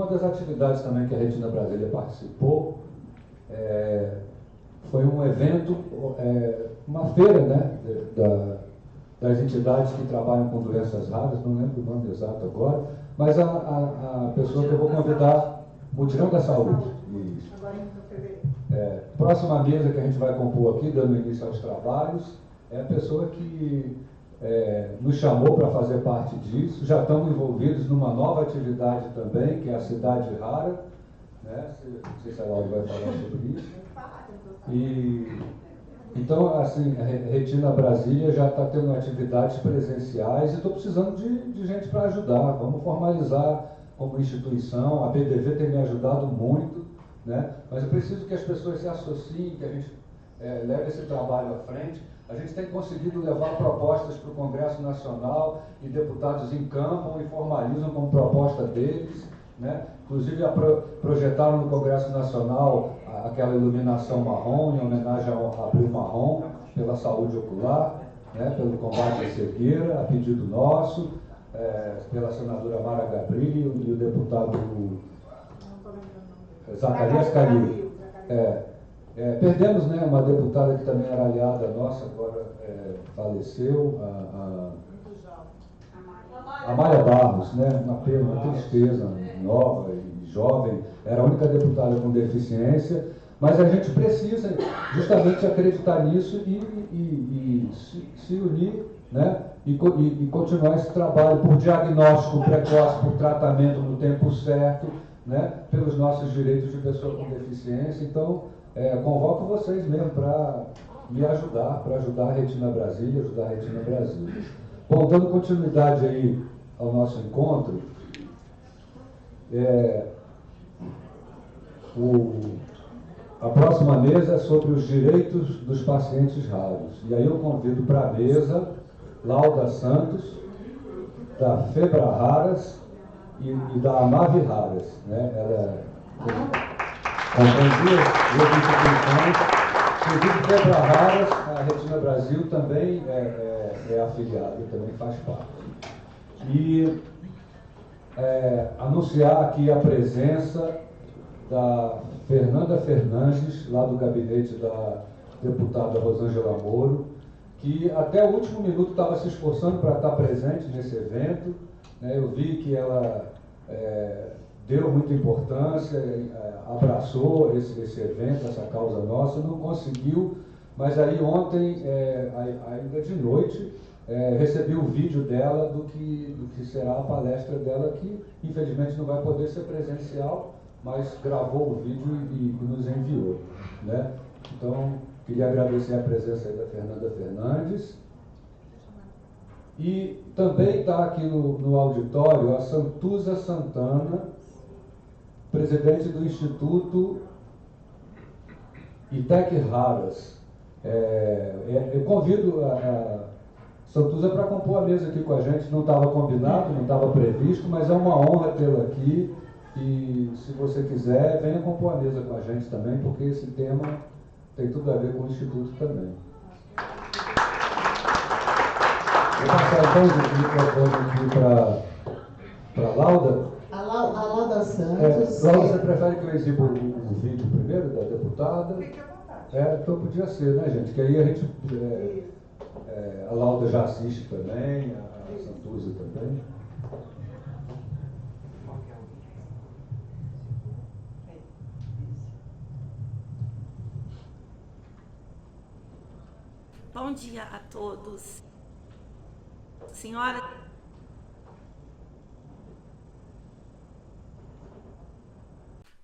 uma das atividades também que a Retina Brasília participou foi um evento, uma feira, né, das entidades que trabalham com doenças raras, não lembro o nome exato agora, mas a pessoa que eu vou convidar, Mutirão da Saúde. Isso. Agora em fevereiro. Próxima mesa que a gente vai compor aqui, dando início aos trabalhos, é a pessoa que nos chamou para fazer parte disso. Já estamos envolvidos numa nova atividade também, que é a Cidade Rara, né? Não sei se a Laura vai falar sobre isso. Então, assim, a Retina Brasília já está tendo atividades presenciais e estou precisando de gente para ajudar. Vamos formalizar como instituição. A PDV tem me ajudado muito, né? Mas eu preciso que as pessoas se associem, que a gente leve esse trabalho à frente. A gente tem conseguido levar propostas para o Congresso Nacional e deputados encampam e formalizam como proposta deles, né? Inclusive projetaram no Congresso Nacional aquela iluminação marrom, em homenagem ao Abril Marrom, pela saúde ocular, né? Pelo combate à cegueira, a pedido nosso, pela senadora Mara Gabrilli e o deputado Zacarias Calil. Perdemos, né, uma deputada que também era aliada nossa, agora faleceu, a Mária Barros, né, uma pena, uma tristeza, nova e jovem, era a única deputada com deficiência, mas a gente precisa justamente acreditar nisso e se unir, né, e continuar esse trabalho por diagnóstico precoce, por tratamento no tempo certo, né, pelos nossos direitos de pessoa com deficiência. Então, convoco vocês mesmo para me ajudar, para ajudar a Retina Brasília, ajudar a Retina Brasil. Bom, dando continuidade aí ao nosso encontro, a próxima mesa é sobre os direitos dos pacientes raros. E aí eu convido para a mesa Lauda Santos, da Febra Raras e da Amave Raras, né? Ela compõe duas instituições. Inclusive, Febra Raras, a Retina Brasil também é afiliada, também faz parte. E anunciar aqui a presença da Fernanda Fernandes, lá do gabinete da deputada Rosângela Moro, que até o último minuto estava se esforçando para estar presente nesse evento, né? Eu vi que ela deu muita importância, abraçou esse evento, essa causa nossa, não conseguiu, mas aí ontem, ainda de noite, recebi o vídeo dela do que será a palestra dela, que infelizmente não vai poder ser presencial, mas gravou o vídeo e nos enviou, né? Então, queria agradecer a presença aí da Fernanda Fernandes. E também está aqui no auditório a Santuza Santana, presidente do Instituto ITEC Raras. Eu convido a Santuza para compor a mesa aqui com a gente. Não estava combinado, não estava previsto, mas é uma honra tê-la aqui. E se você quiser, venha compor a mesa com a gente também, porque esse tema tem tudo a ver com o Instituto também. Vou passar então o microfone aqui para a Lauda. A Lauda Santos. Lauda, você prefere que eu exiba o vídeo primeiro da deputada? Fique à vontade. Então podia ser, né, gente? Que aí a gente. A Lauda já assiste também, a Santuza também. Bom dia a todos. Senhora...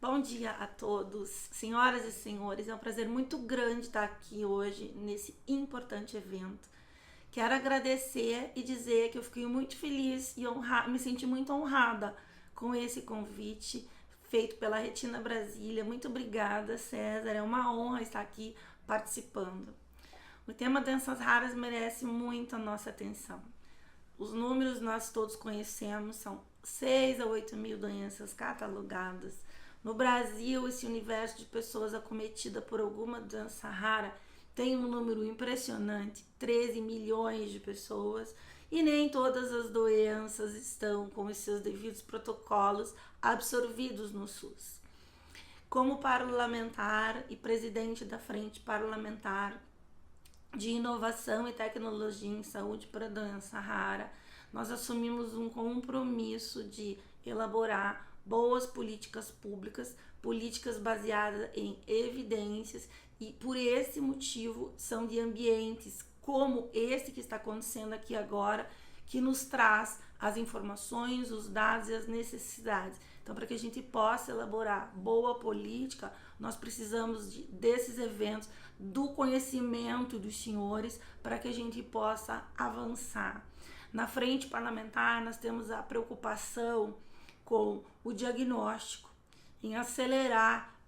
Bom dia a todos, senhoras e senhores. É um prazer muito grande estar aqui hoje nesse importante evento. Quero agradecer e dizer que eu fiquei muito feliz e me senti muito honrada com esse convite feito pela Retina Brasília. Muito obrigada, César. É uma honra estar aqui participando. O tema doenças raras merece muito a nossa atenção. Os números nós todos conhecemos, são 6 a 8 mil doenças catalogadas. No Brasil, esse universo de pessoas acometidas por alguma doença rara tem um número impressionante, 13 milhões de pessoas, e nem todas as doenças estão com os seus devidos protocolos absorvidos no SUS. Como parlamentar e presidente da Frente Parlamentar de Inovação e Tecnologia em Saúde para a Doença Rara, nós assumimos um compromisso de elaborar boas políticas públicas, políticas baseadas em evidências, e por esse motivo são de ambientes como esse que está acontecendo aqui agora, que nos traz as informações, os dados e as necessidades. Então, para que a gente possa elaborar boa política, nós precisamos desses eventos, do conhecimento dos senhores, para que a gente possa avançar. Na frente parlamentar, nós temos a preocupação com o diagnóstico, em acelerar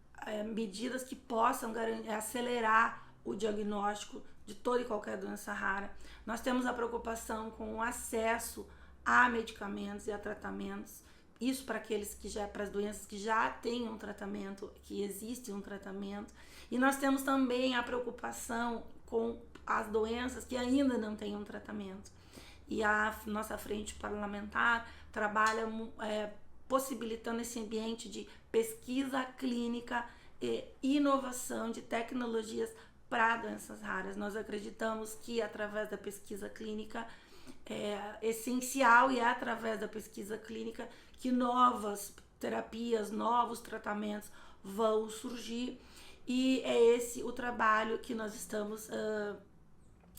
medidas que possam acelerar o diagnóstico de toda e qualquer doença rara. Nós temos a preocupação com o acesso a medicamentos e a tratamentos, isso para para as doenças que já têm um tratamento, que existe um tratamento. E nós temos também a preocupação com as doenças que ainda não têm um tratamento. E a nossa frente parlamentar trabalha possibilitando esse ambiente de pesquisa clínica e inovação de tecnologias para doenças raras. Nós acreditamos que através da pesquisa clínica é essencial, e é através da pesquisa clínica que novas terapias, novos tratamentos vão surgir, e é esse o trabalho que nós estamos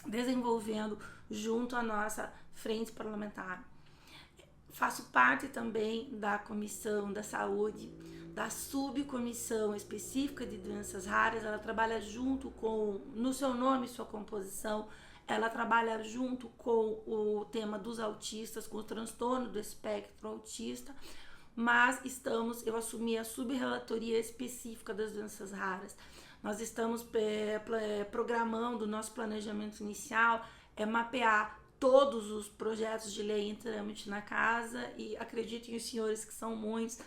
desenvolvendo junto à nossa frente parlamentar. Faço parte também da Comissão da Saúde, da subcomissão específica de doenças raras. Ela trabalha junto com, no seu nome e sua composição, ela trabalha junto com o tema dos autistas, com o transtorno do espectro autista, mas eu assumi a subrelatoria específica das doenças raras. Nós estamos programando, o nosso planejamento inicial é mapear todos os projetos de lei em trâmite na casa, e acreditem os senhores que são muitos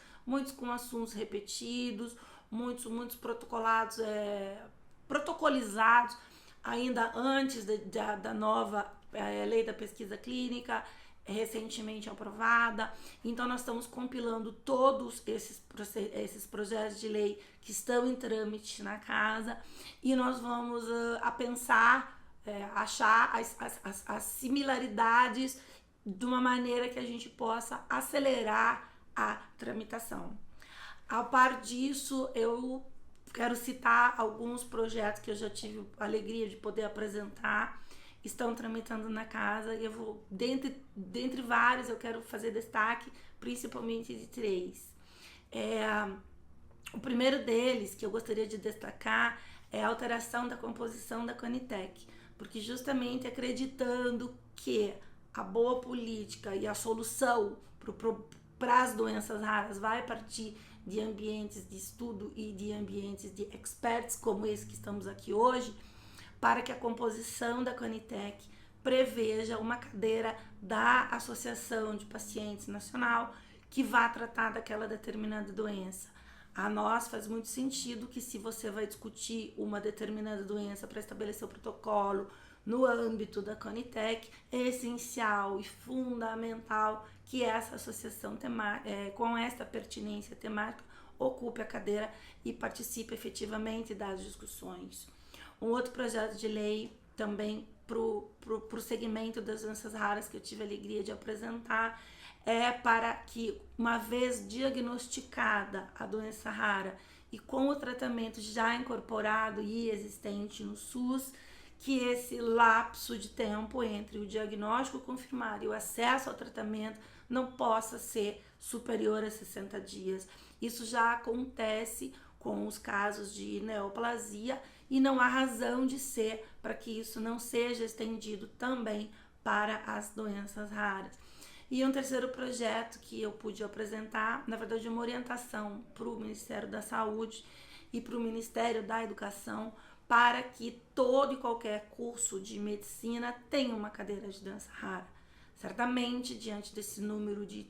com assuntos repetidos, muitos protocolizados ainda antes da nova lei da pesquisa clínica, recentemente aprovada. Então nós estamos compilando todos esses projetos de lei que estão em trâmite na casa, e nós vamos pensar, achar as similaridades de uma maneira que a gente possa acelerar a tramitação. A par disso, eu quero citar alguns projetos que eu já tive a alegria de poder apresentar, estão tramitando na casa, e eu vou, dentre vários, eu quero fazer destaque principalmente de 3. O primeiro deles, que eu gostaria de destacar, é a alteração da composição da Conitec, porque justamente acreditando que a boa política e a solução para as doenças raras vai partir de ambientes de estudo e de ambientes de experts como esse que estamos aqui hoje, para que a composição da Conitec preveja uma cadeira da Associação de Pacientes Nacional que vá tratar daquela determinada doença. A nós faz muito sentido que, se você vai discutir uma determinada doença para estabelecer o protocolo no âmbito da Conitec, é essencial e fundamental que essa associação com essa pertinência temática ocupe a cadeira e participe efetivamente das discussões. Um outro projeto de lei também para o segmento das doenças raras que eu tive a alegria de apresentar é para que, uma vez diagnosticada a doença rara e com o tratamento já incorporado e existente no SUS, que esse lapso de tempo entre o diagnóstico confirmado e o acesso ao tratamento não possa ser superior a 60 dias. Isso já acontece com os casos de neoplasia, e não há razão de ser para que isso não seja estendido também para as doenças raras. E um terceiro projeto que eu pude apresentar, na verdade uma orientação para o Ministério da Saúde e para o Ministério da Educação, para que todo e qualquer curso de medicina tenha uma cadeira de doença rara. Certamente, diante desse número de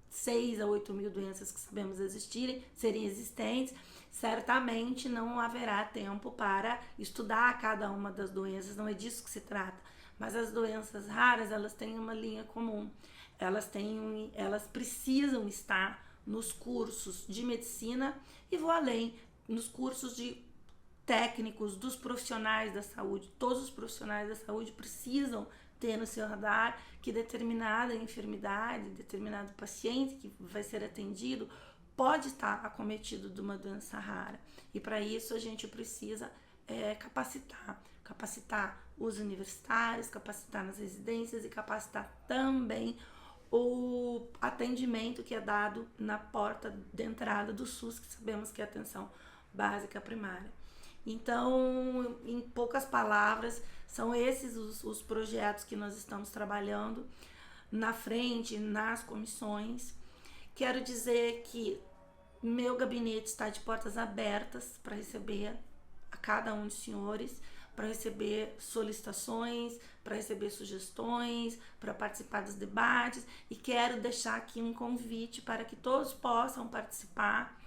6 a 8 mil doenças que sabemos serem existentes, certamente não haverá tempo para estudar cada uma das doenças, não é disso que se trata, Mas as doenças raras, elas têm uma linha comum. Elas precisam estar nos cursos de medicina e vou além, nos cursos de técnicos, dos profissionais da saúde. Todos os profissionais da saúde precisam ter no seu radar que determinada enfermidade, determinado paciente que vai ser atendido pode estar acometido de uma doença rara. E para isso a gente precisa capacitar os universitários, capacitar nas residências e capacitar também o atendimento que é dado na porta de entrada do SUS, que sabemos que é a atenção básica primária. Então, em poucas palavras, são esses os projetos que nós estamos trabalhando na frente, nas comissões. Quero dizer que meu gabinete está de portas abertas para receber a cada um dos senhores, para receber solicitações, para receber sugestões, para participar dos debates, e quero deixar aqui um convite para que todos possam participar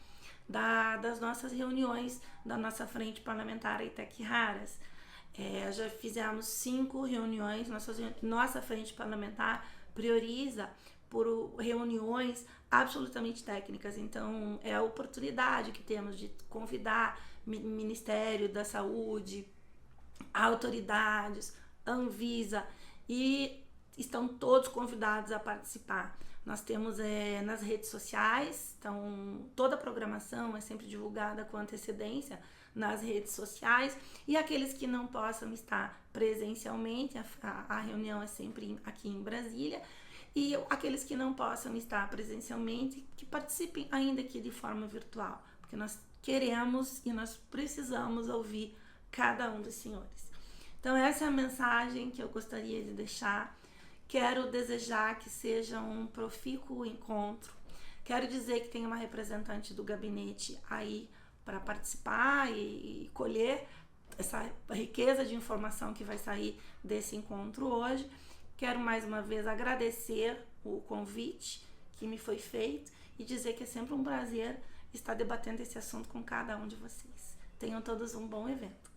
das nossas reuniões da nossa frente parlamentar EITEC Raras. Já fizemos 5 reuniões, nossa frente parlamentar prioriza por reuniões absolutamente técnicas, então é a oportunidade que temos de convidar Ministério da Saúde, autoridades, Anvisa, e estão todos convidados a participar. Nós temos nas redes sociais, então toda a programação é sempre divulgada com antecedência nas redes sociais, e aqueles que não possam estar presencialmente, a reunião é sempre aqui em Brasília, e aqueles que não possam estar presencialmente, que participem ainda aqui de forma virtual, porque nós queremos e nós precisamos ouvir cada um dos senhores. Então essa é a mensagem que eu gostaria de deixar. Quero desejar que seja um profícuo encontro. Quero dizer que tem uma representante do gabinete aí para participar e colher essa riqueza de informação que vai sair desse encontro hoje. Quero mais uma vez agradecer o convite que me foi feito e dizer que é sempre um prazer estar debatendo esse assunto com cada um de vocês. Tenham todos um bom evento.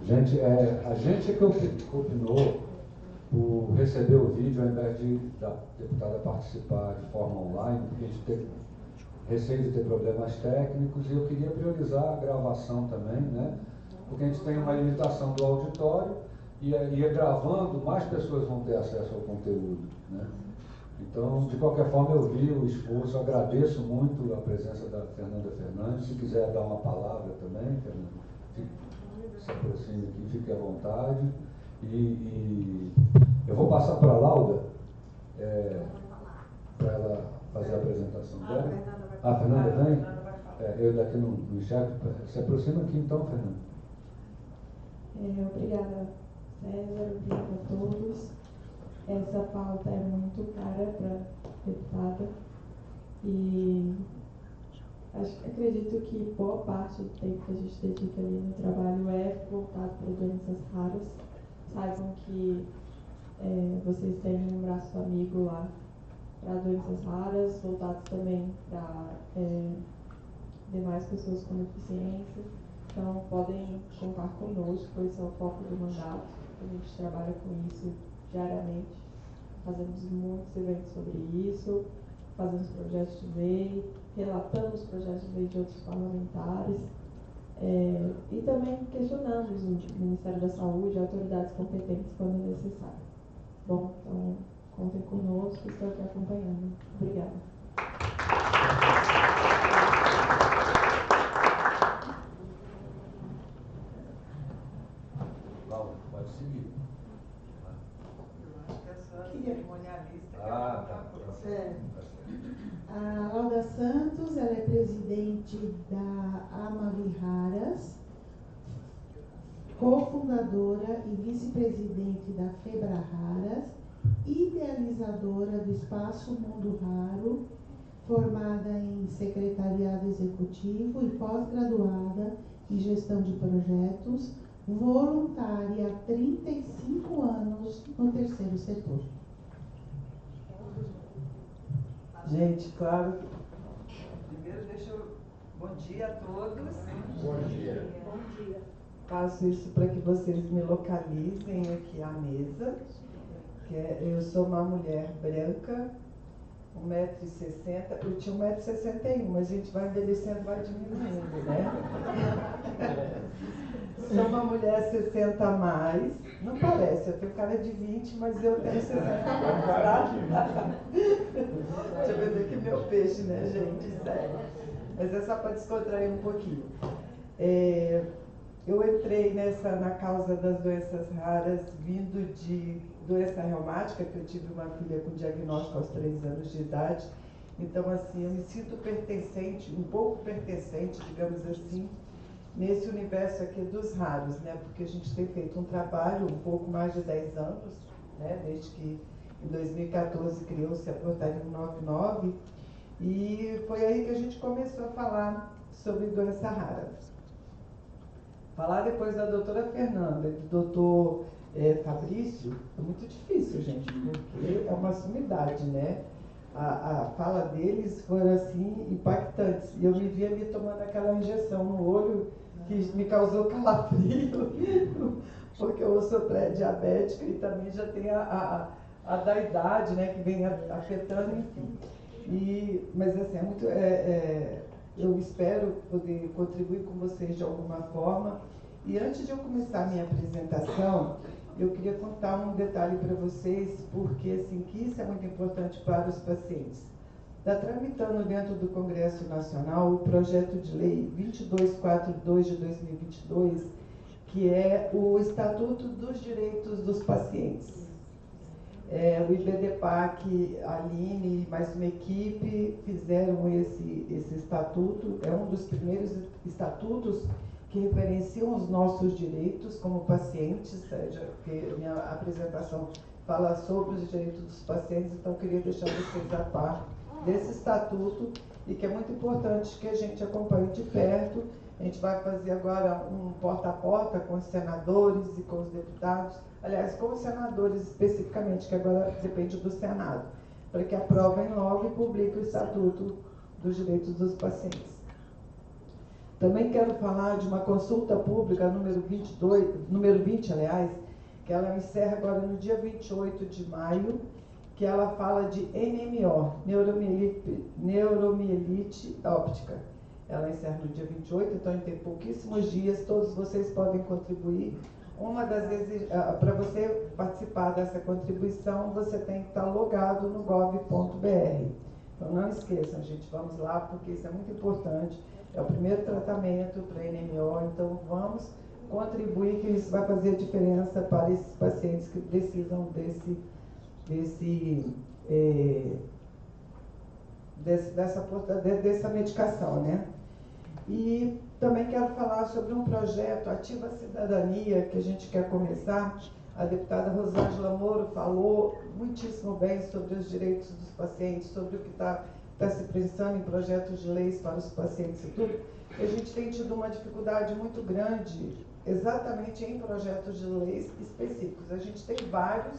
Gente, a gente que opinou por receber o vídeo ao invés da deputada participar de forma online, porque a gente teve receio de ter problemas técnicos, e eu queria priorizar a gravação também, né? Porque a gente tem uma limitação do auditório e gravando, mais pessoas vão ter acesso ao conteúdo, né? Então, de qualquer forma, eu vi o esforço, agradeço muito a presença da Fernanda Fernandes. Se quiser dar uma palavra também, Fernanda, se aproxime aqui, fique à vontade. E eu vou passar para a Lauda, para ela fazer a apresentação dela. A Fernanda vem? Eu daqui no enxergo. Se aproxima aqui então, Fernanda. Obrigada, César, obrigada a todos. Essa pauta é muito cara para a deputada e acredito que boa parte do tempo que a gente dedica ali no trabalho é voltado para doenças raras. Saibam que vocês têm um braço amigo lá para doenças raras, voltados também para demais pessoas com deficiência. Então, podem contar conosco, esse é o foco do mandato. A gente trabalha com isso diariamente, fazemos muitos eventos sobre isso, fazemos projetos de lei, relatamos projetos de lei de outros parlamentares, e também questionamos o Ministério da Saúde e autoridades competentes quando necessário. Bom, então, contem conosco, estou aqui acompanhando. Obrigada. Laura, pode seguir. A Lauda Santos, ela é presidente da Amavi Raras, cofundadora e vice-presidente da Febra Raras, idealizadora do Espaço Mundo Raro, formada em secretariado executivo e pós-graduada em gestão de projetos, voluntária há 35 anos no terceiro setor. Gente, claro. Primeiro, Bom dia a todos. Bom dia. Bom dia. Faço isso para que vocês me localizem aqui à mesa. Eu sou uma mulher branca, 1,60 m. Eu tinha 1,61 m, mas a gente vai envelhecendo, vai diminuindo, né? Sou uma mulher 60 a mais. Não parece, eu tenho cara de 20, mas eu tenho 60 a mais, tá? Deixa eu ver aqui meu peixe, né, gente? Sério. Mas é só para descontrair um pouquinho. Eu entrei na causa das doenças raras, vindo de doença reumática, que eu tive uma filha com diagnóstico aos 3 anos de idade. Então, assim, eu me sinto pertencente, um pouco pertencente, digamos assim, nesse universo aqui dos raros, né? Porque a gente tem feito um trabalho um pouco mais de 10 anos, né? Desde que em 2014 criou-se a Portaria 199, e foi aí que a gente começou a falar sobre doença rara. Falar depois da doutora Fernanda e do doutor Fabrício é muito difícil, gente, porque é uma sumidade, né? A fala deles foram assim impactantes, e eu me vi ali tomando aquela injeção no olho que me causou calafrio, porque eu sou pré-diabética e também já tem a da idade, né, que vem afetando, enfim. Mas assim, eu espero poder contribuir com vocês de alguma forma. E antes de eu começar a minha apresentação, eu queria contar um detalhe para vocês, porque assim, que isso é muito importante para os pacientes. Está tramitando dentro do Congresso Nacional o projeto de lei 2242 de 2022, que é o Estatuto dos Direitos dos Pacientes. O IBDPAC, a Aline e mais uma equipe fizeram esse estatuto. É um dos primeiros estatutos que referenciam os nossos direitos como pacientes, porque minha apresentação fala sobre os direitos dos pacientes, então eu queria deixar vocês a par desse estatuto, e que é muito importante que a gente acompanhe de perto. A gente vai fazer agora um porta a porta com os senadores e com os deputados, aliás, com os senadores especificamente, que agora depende do Senado, para que aprovem logo e publiquem o Estatuto dos Direitos dos Pacientes. Também quero falar de uma consulta pública número 20, aliás, que ela encerra agora no dia 28 de maio, que ela fala de NMO, neuromielite óptica. Ela encerra no dia 28, então a gente tem pouquíssimos dias, todos vocês podem contribuir. Para você participar dessa contribuição, você tem que estar logado no gov.br. Então não esqueçam, gente, vamos lá, porque isso é muito importante. É o primeiro tratamento para NMO, então vamos contribuir, que isso vai fazer diferença para esses pacientes que precisam dessa medicação, né? E também quero falar sobre um projeto Ativa Cidadania, que a gente quer começar. A deputada Rosângela Moro falou muitíssimo bem sobre os direitos dos pacientes, sobre o que está se pensando em projetos de leis para os pacientes e tudo. A gente tem tido uma dificuldade muito grande exatamente em projetos de leis específicos. A gente tem vários,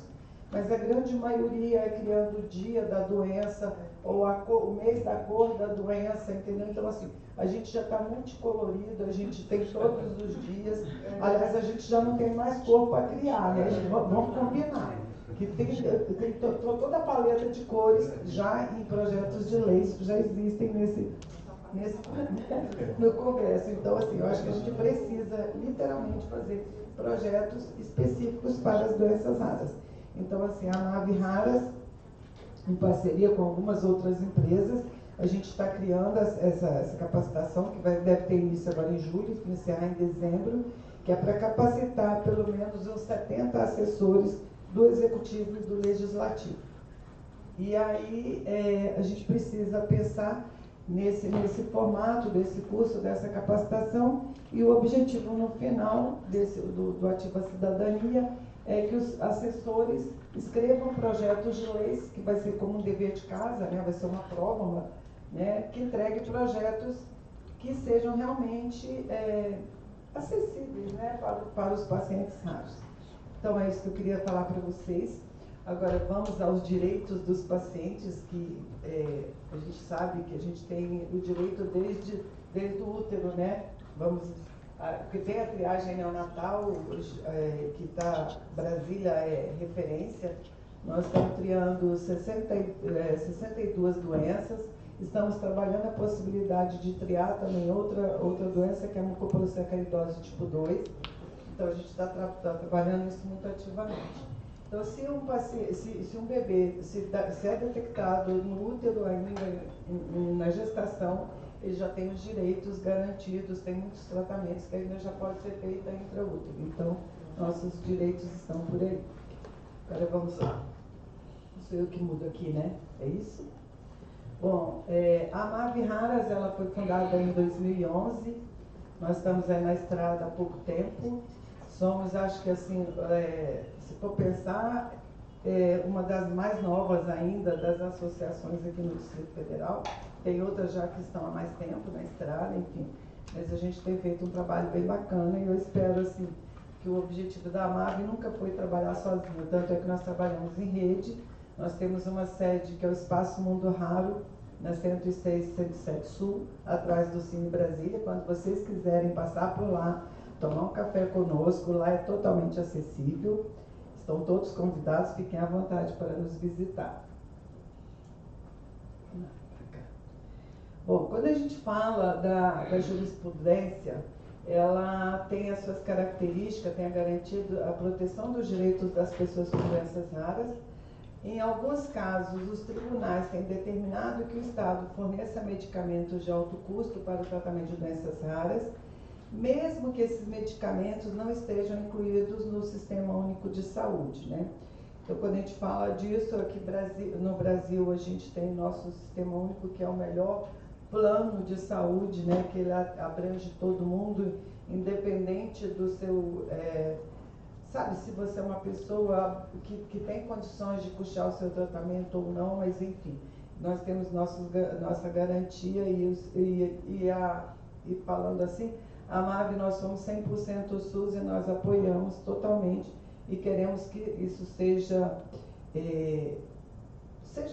mas a grande maioria é criando o dia da doença ou o mês da cor da doença, entendeu? Então, assim, a gente já está multicolorido, a gente tem todos os dias. Aliás, a gente já não tem mais cor para criar, né? Vamos combinar. Que tem toda a paleta de cores já em projetos de leis que já existem no Congresso. Então, assim, eu acho que a gente precisa literalmente fazer projetos específicos para as doenças raras. Então, assim, a Nave Raras, em parceria com algumas outras empresas, a gente está criando essa capacitação, que deve ter início agora em julho, iniciar em dezembro, que é para capacitar pelo menos uns 70 assessores do Executivo e do Legislativo. E aí a gente precisa pensar nesse formato desse curso, dessa capacitação, e o objetivo no final do Ativa Cidadania é que os assessores escrevam projetos de leis, que vai ser como um dever de casa, né? Vai ser uma prova, né? Que entregue projetos que sejam realmente acessíveis, né? Para os pacientes raros. Então é isso que eu queria falar para vocês. Agora, vamos aos direitos dos pacientes, que a gente sabe que a gente tem o direito desde o útero, né? Porque tem a triagem neonatal, que Brasília é referência. Nós estamos triando 62 doenças. Estamos trabalhando a possibilidade de triar também outra doença, que é a mucopolissacaridose tipo 2. Então, a gente está trabalhando isso muito ativamente. Então, se um bebê é detectado no útero ainda, na gestação, ele já tem os direitos garantidos, tem muitos tratamentos que ainda já pode ser feito intraútero. Então, nossos direitos estão por aí. Agora vamos lá. Sou eu que mudo aqui, né? É isso? Bom, a Amaviharas, ela foi fundada em 2011. Nós estamos aí na estrada há pouco tempo. Somos, acho que assim, se for pensar, uma das mais novas ainda das associações aqui no Distrito Federal. Tem outras já que estão há mais tempo na estrada, enfim. Mas a gente tem feito um trabalho bem bacana e eu espero, assim, que o objetivo da AMAV nunca foi trabalhar sozinho. Tanto é que nós trabalhamos em rede. Nós temos uma sede que é o Espaço Mundo Raro, na 106 e 107 Sul, atrás do Cine Brasília. Quando vocês quiserem passar por lá, tomar um café conosco, lá é totalmente acessível. Estão todos convidados, fiquem à vontade para nos visitar. Bom, quando a gente fala da jurisprudência, ela tem as suas características, tem a garantia, a proteção dos direitos das pessoas com doenças raras. Em alguns casos, os tribunais têm determinado que o Estado forneça medicamentos de alto custo para o tratamento de doenças raras, mesmo que esses medicamentos não estejam incluídos no Sistema Único de Saúde, né? Então, quando a gente fala disso, aqui no Brasil a gente tem nosso Sistema Único, que é o melhor plano de saúde, né? Que ele abrange todo mundo, independente do seu... sabe, se você é uma pessoa que tem condições de custear o seu tratamento ou não, mas enfim, nós temos nossa garantia e falando assim, a AMAV, nós somos 100% SUS e nós apoiamos totalmente e queremos que isso seja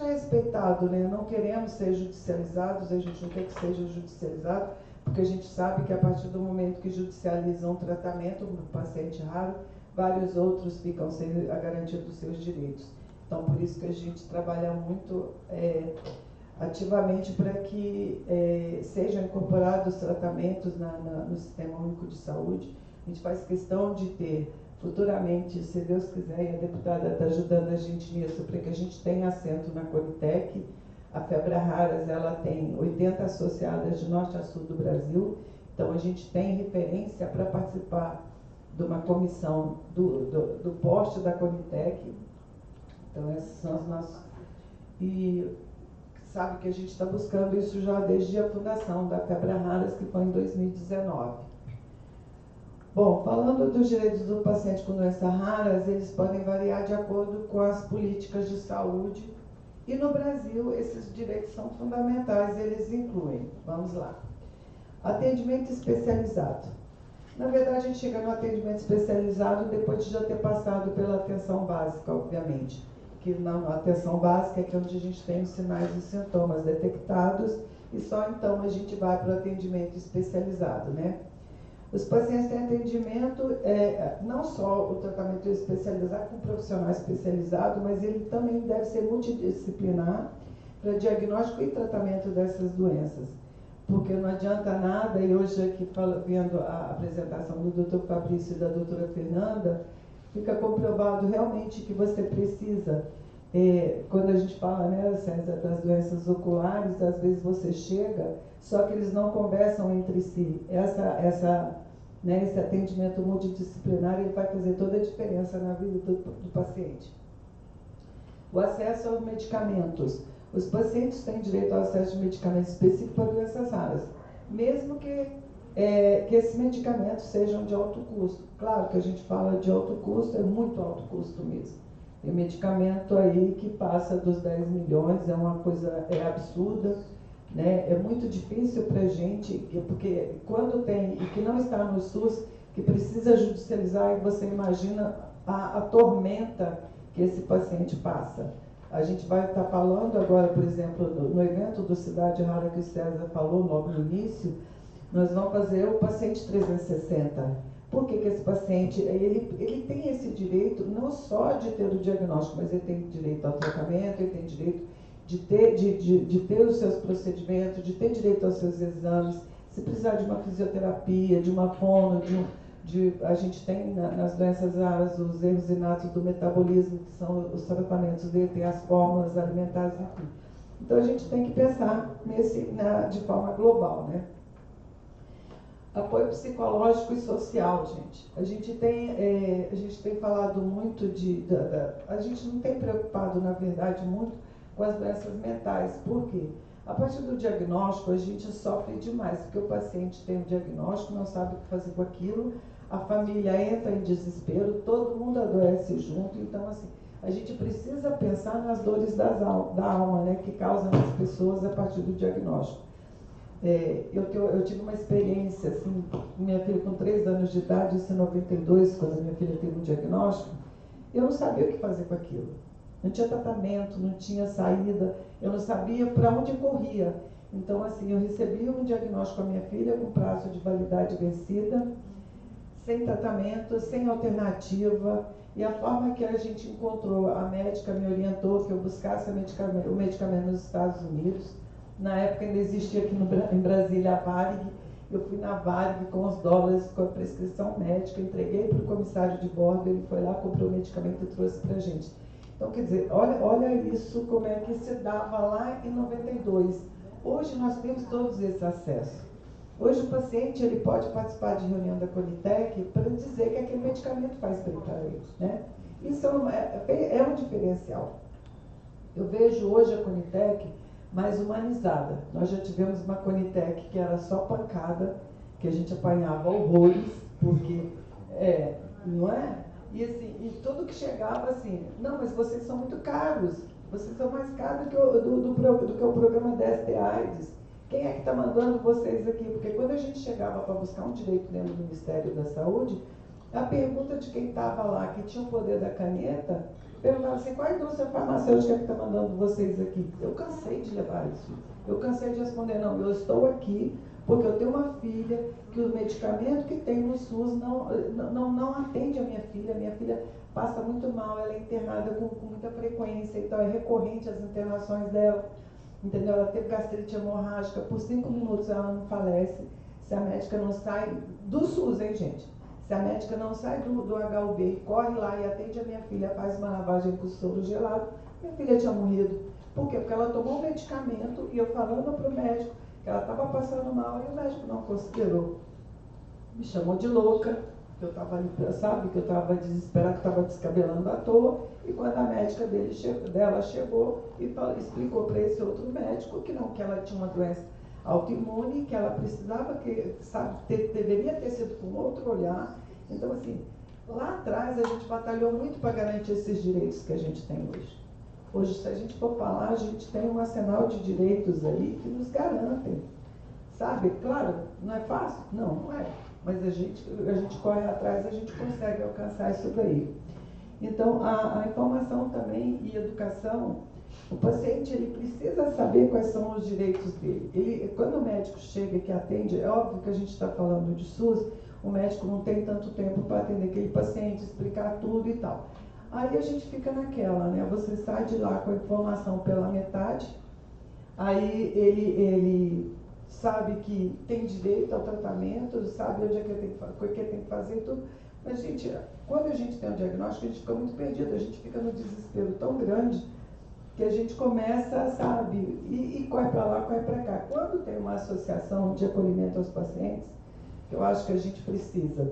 respeitado, né? Não queremos ser judicializados, a gente não quer que seja judicializado, porque a gente sabe que a partir do momento que judicializam um tratamento do paciente raro, vários outros ficam sem a garantia dos seus direitos. Então, por isso que a gente trabalha muito ativamente para que sejam incorporados tratamentos no Sistema Único de Saúde. A gente faz questão de ter futuramente, se Deus quiser, e a deputada está ajudando a gente nisso, para que a gente tenha assento na Conitec. A Febre Raras, ela tem 80 associadas de norte a sul do Brasil, então a gente tem referência para participar de uma comissão do porte da Conitec. Então, esses são os nossos... E sabe que a gente está buscando isso já desde a fundação da Febre Raras, que foi em 2019. Bom, falando dos direitos do paciente com doenças raras, eles podem variar de acordo com as políticas de saúde. E no Brasil, esses direitos são fundamentais, eles incluem, vamos lá, atendimento especializado. Na verdade, a gente chega no atendimento especializado depois de já ter passado pela atenção básica, obviamente. Que na atenção básica é que onde a gente tem os sinais e sintomas detectados e só então a gente vai para o atendimento especializado, né? Os pacientes têm atendimento, não só o tratamento especializado com um profissional especializado, mas ele também deve ser multidisciplinar para diagnóstico e tratamento dessas doenças. Porque não adianta nada, e hoje aqui vendo a apresentação do Dr. Fabrício e da doutora Fernanda, fica comprovado realmente que você precisa, quando a gente fala, né, César, das doenças oculares, às vezes você chega, só que eles não conversam entre si. Esse atendimento multidisciplinar, ele vai fazer toda a diferença na vida do paciente. O acesso aos medicamentos. Os pacientes têm direito ao acesso de medicamentos específicos para doenças raras, mesmo que esses medicamentos sejam de alto custo. Claro que a gente fala de alto custo, é muito alto custo mesmo. Tem medicamento aí que passa dos 10 milhões, é uma coisa absurda, né? É muito difícil para a gente, porque quando tem, e que não está no SUS, que precisa judicializar, e você imagina a tormenta que esse paciente passa. A gente vai estar falando agora, por exemplo, no evento do Cidade Rara que o César falou logo no início, nós vamos fazer o paciente 360. Por que esse paciente, ele tem esse direito não só de ter o diagnóstico, mas ele tem direito ao tratamento, ele tem direito de ter os seus procedimentos, de ter direito aos seus exames, se precisar de uma fisioterapia, de uma fono, a gente tem nas doenças raras os erros inatos do metabolismo, que são os tratamentos dele, tem as fórmulas alimentares, enfim. Então a gente tem que pensar de forma global, né? Apoio psicológico e social, gente. A gente tem falado muito a gente não tem preocupado, na verdade, muito com as doenças mentais. Por quê? A partir do diagnóstico, a gente sofre demais, porque o paciente tem um diagnóstico, não sabe o que fazer com aquilo, a família entra em desespero, todo mundo adoece junto. Então, assim, a gente precisa pensar nas dores da alma, né, que causam nas pessoas a partir do diagnóstico. Eu tive uma experiência, assim, minha filha com 3 anos de idade, isso em 92, quando a minha filha teve um diagnóstico, eu não sabia o que fazer com aquilo. Não tinha tratamento, não tinha saída, eu não sabia para onde corria. Então, assim, eu recebi um diagnóstico com a minha filha com prazo de validade vencida, sem tratamento, sem alternativa, e a forma que a gente encontrou, a médica me orientou que eu buscasse o medicamento nos Estados Unidos. Na época ainda existia aqui em Brasília a Varig, eu fui na Varig com os dólares, com a prescrição médica, entreguei para o comissário de bordo, ele foi lá, comprou o medicamento e trouxe para a gente. Então, quer dizer, olha isso, como é que se dava lá em 92. Hoje nós temos todos esse acesso. Hoje o paciente ele pode participar de reunião da Conitec para dizer que aquele medicamento faz bem para ele, né? Isso é um diferencial. Eu vejo hoje a Conitec mais humanizada. Nós já tivemos uma Conitec que era só pancada, que a gente apanhava horrores, porque, não é? E assim, e tudo que chegava assim, não, mas vocês são muito caros, vocês são mais caros do que o programa DST-AIDS. Quem é que está mandando vocês aqui? Porque quando a gente chegava para buscar um direito dentro do Ministério da Saúde, a pergunta de quem estava lá, que tinha o poder da caneta, perguntava assim, qual a indústria farmacêutica que está mandando vocês aqui? Eu cansei de levar isso. Eu cansei de responder, não, eu estou aqui porque eu tenho uma filha que o medicamento que tem no SUS não atende a minha filha passa muito mal, ela é internada com muita frequência, então é recorrente as internações dela, entendeu? Ela teve gastrite hemorrágica, por 5 minutos ela não falece, se a médica não sai do SUS, hein, gente? Se a médica não sai do HUB e corre lá e atende a minha filha, faz uma lavagem com soro gelado, minha filha tinha morrido. Por quê? Porque ela tomou um medicamento e eu falando para o médico que ela estava passando mal e o médico não considerou. Me chamou de louca, que eu estava ali, sabe, que eu estava desesperada, que estava descabelando à toa, e quando a médica dela chegou e explicou para esse outro médico que ela tinha uma doença autoimune, que ela precisava, deveria ter sido com outro olhar. Então, assim, lá atrás a gente batalhou muito para garantir esses direitos que a gente tem hoje. Hoje, se a gente for falar, a gente tem um arsenal de direitos aí que nos garantem, sabe? Claro, não é fácil? Não é. Mas a gente corre atrás, a gente consegue alcançar isso daí. Então, a informação também e educação, o paciente ele precisa saber quais são os direitos dele. Quando o médico chega que atende, é óbvio que a gente está falando de SUS, o médico não tem tanto tempo para atender aquele paciente, explicar tudo e tal. Aí a gente fica naquela, né? Você sai de lá com a informação pela metade, aí ele sabe que tem direito ao tratamento, sabe onde é que tem que fazer tudo. Mas, gente, quando a gente tem um diagnóstico, a gente fica muito perdido, a gente fica no desespero tão grande que a gente começa, sabe, e corre para lá, corre para cá. Quando tem uma associação de acolhimento aos pacientes, eu acho que a gente precisa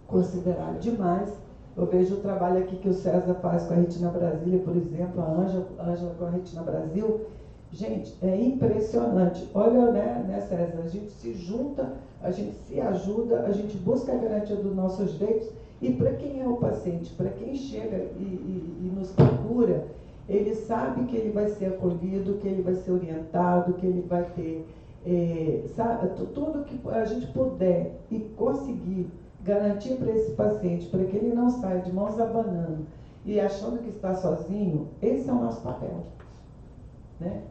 considerar demais. Eu vejo o trabalho aqui que o César faz com a Retina Brasília, por exemplo, a Ângela com a Retina Brasil. Gente, é impressionante. Olha, né, César, a gente se junta, a gente se ajuda, a gente busca a garantia dos nossos direitos. E para quem é o paciente, para quem chega e nos procura, ele sabe que ele vai ser acolhido, que ele vai ser orientado, que ele vai ter, sabe, tudo que a gente puder e conseguir garantir para esse paciente, para que ele não saia de mãos abanando e achando que está sozinho, esse é o nosso papel, né?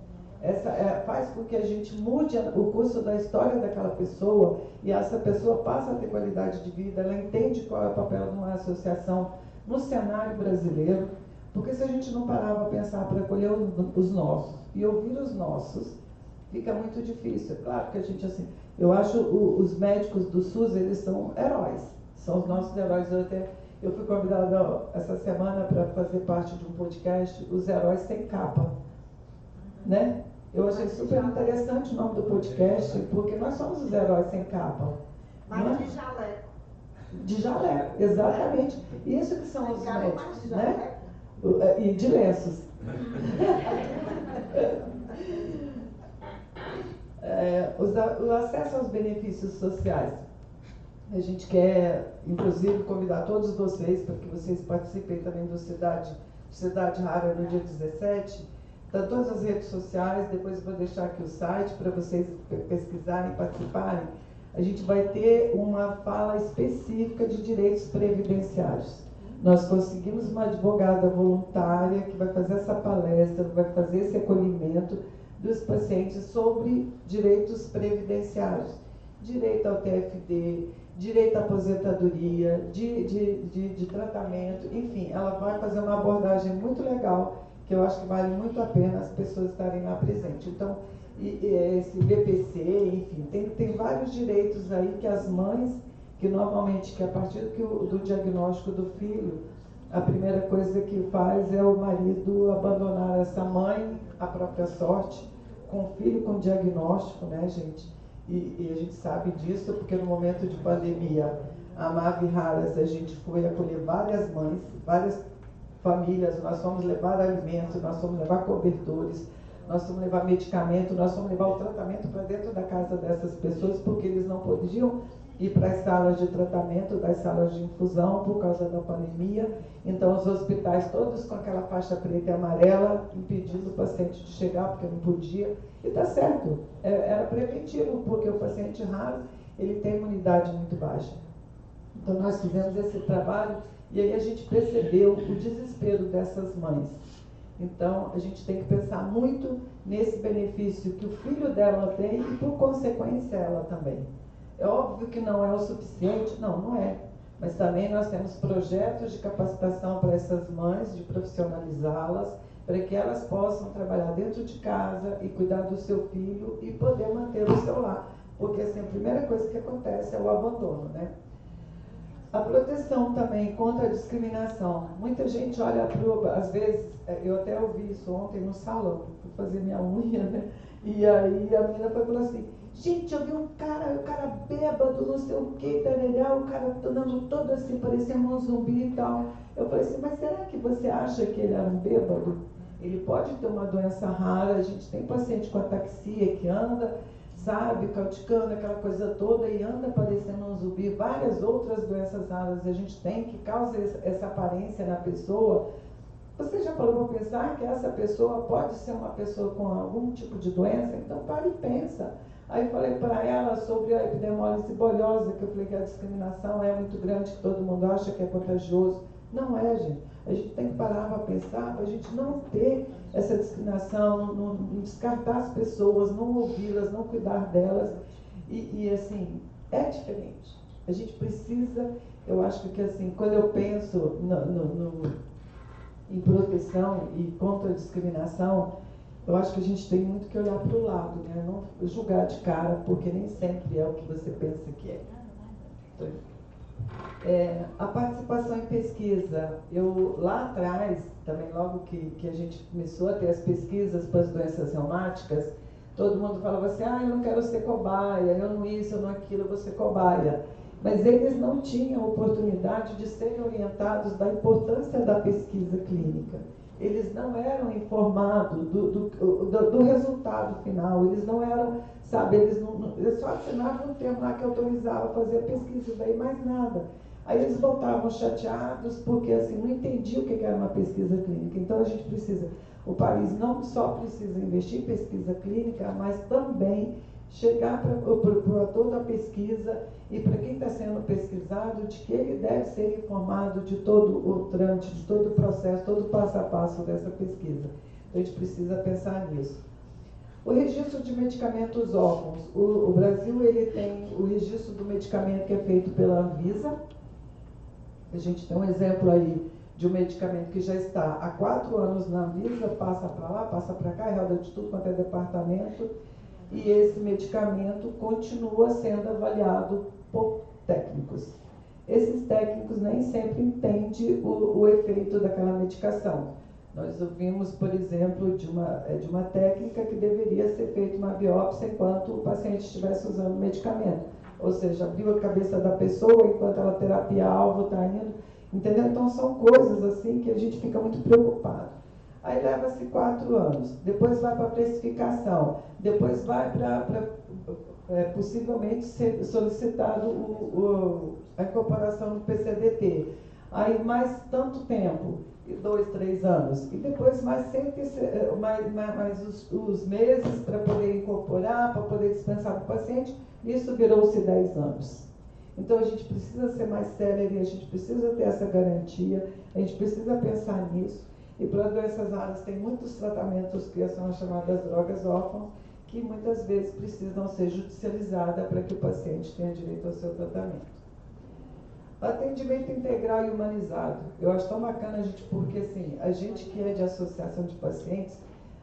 Faz com que a gente mude o curso da história daquela pessoa e essa pessoa passa a ter qualidade de vida, ela entende qual é o papel de uma associação no cenário brasileiro, porque se a gente não parar para pensar para acolher os nossos e ouvir os nossos, fica muito difícil. É claro que a gente, assim, eu acho os médicos do SUS, eles são heróis, são os nossos heróis. Eu fui convidada essa semana para fazer parte de um podcast, Os Heróis Sem Capa, né? Eu achei super interessante o nome do podcast, porque nós somos os heróis sem capa. Mas de jaleco. De jaleco, exatamente. Isso que são os médicos, né? E de lenços. O acesso aos benefícios sociais. A gente quer, inclusive, convidar todos vocês para que vocês participem também do Cidade Rara no dia 17. Está todas as redes sociais, depois eu vou deixar aqui o site para vocês pesquisarem, participarem. A gente vai ter uma fala específica de direitos previdenciários. Nós conseguimos uma advogada voluntária que vai fazer essa palestra, vai fazer esse acolhimento dos pacientes sobre direitos previdenciários. Direito ao TFD, direito à aposentadoria, de tratamento, enfim, ela vai fazer uma abordagem muito legal, que eu acho que vale muito a pena as pessoas estarem lá presentes. Então, esse BPC, enfim, tem vários direitos aí que as mães, que normalmente, que a partir do diagnóstico do filho, a primeira coisa que faz é o marido abandonar essa mãe à própria sorte, com o filho com diagnóstico, né, gente? E a gente sabe disso porque no momento de pandemia, a Mavi Raras, a gente foi acolher várias mães, várias famílias, nós fomos levar alimentos, nós fomos levar cobertores, nós fomos levar medicamento, nós fomos levar o tratamento para dentro da casa dessas pessoas, porque eles não podiam ir para as salas de tratamento, das salas de infusão, por causa da pandemia. Então, os hospitais todos com aquela faixa preta e amarela, impedindo o paciente de chegar, porque não podia. E está certo, era preventivo, porque o paciente raro, ele tem imunidade muito baixa. Então, nós fizemos esse trabalho e aí a gente percebeu o desespero dessas mães. Então, a gente tem que pensar muito nesse benefício que o filho dela tem e, por consequência, ela também. É óbvio que não é o suficiente, não é. Mas também nós temos projetos de capacitação para essas mães, de profissionalizá-las, para que elas possam trabalhar dentro de casa e cuidar do seu filho e poder manter o seu lar. Porque, assim, a primeira coisa que acontece é o abandono, né? A proteção também contra a discriminação. Muita gente olha para às vezes, eu até ouvi isso ontem no salão, fui fazer minha unha, né? E aí a menina foi falando assim, gente, eu vi o cara bêbado, não sei o que, o cara andando todo assim, parecendo um zumbi e tal. Eu falei assim, mas será que você acha que ele era um bêbado? Ele pode ter uma doença rara, a gente tem paciente com ataxia que anda, sabe, cauticando, aquela coisa toda, e anda parecendo um zumbi, várias outras doenças raras a gente tem que causa essa aparência na pessoa. Você já parou para pensar que essa pessoa pode ser uma pessoa com algum tipo de doença? Então, para e pensa. Aí falei para ela sobre a epidermólise bolhosa, que eu falei que a discriminação é muito grande, que todo mundo acha que é contagioso. Não é, gente. A gente tem que parar para pensar, para a gente não ter essa discriminação, não descartar as pessoas, não ouvi-las, não cuidar delas. E assim, é diferente. A gente precisa, eu acho que assim, quando eu penso em proteção e contra a discriminação, eu acho que a gente tem muito que olhar para o lado, né? Não julgar de cara, porque nem sempre é o que você pensa que é. Então, a participação em pesquisa, eu lá atrás, também logo que a gente começou a ter as pesquisas para as doenças reumáticas, todo mundo falava assim, eu não quero ser cobaia, eu não isso, eu não aquilo, eu vou ser cobaia. Mas eles não tinham oportunidade de serem orientados da importância da pesquisa clínica. Eles não eram informados do resultado final, eles não eram, sabe, eles só assinavam um termo lá que autorizava fazer a pesquisa, daí mais nada. Aí eles voltavam chateados porque assim, não entendiam o que era uma pesquisa clínica. Então a gente precisa, o país não só precisa investir em pesquisa clínica, mas também chegar para toda a pesquisa e para quem está sendo pesquisado, de que ele deve ser informado de todo o trâmite, de todo o processo, todo o passo a passo dessa pesquisa. Então, a gente precisa pensar nisso. O registro de medicamentos órfãos. O Brasil ele tem o registro do medicamento que é feito pela Anvisa. A gente tem um exemplo aí de um medicamento que já está há 4 anos na Anvisa, passa para lá, passa para cá, roda de tudo quanto é departamento, e esse medicamento continua sendo avaliado por técnicos. Esses técnicos nem sempre entendem o efeito daquela medicação. Nós ouvimos, por exemplo, de uma técnica que deveria ser feita uma biópsia enquanto o paciente estivesse usando o medicamento. Ou seja, abriu a cabeça da pessoa enquanto ela terapia-alvo está indo. Entendeu? Então, são coisas assim que a gente fica muito preocupado. Aí leva-se 4 anos, depois vai para a precificação, depois vai para possivelmente ser solicitado a incorporação do PCDT. Aí mais tanto tempo, 2, 3 anos, e depois mais os meses para poder incorporar, para poder dispensar para o paciente, isso virou-se 10 anos. Então a gente precisa ser mais célere, a gente precisa ter essa garantia, a gente precisa pensar nisso. E para doenças raras tem muitos tratamentos que são as chamadas drogas órfãs, que muitas vezes precisam ser judicializadas para que o paciente tenha direito ao seu tratamento. Atendimento integral e humanizado. Eu acho tão bacana, porque assim, a gente que é de associação de pacientes,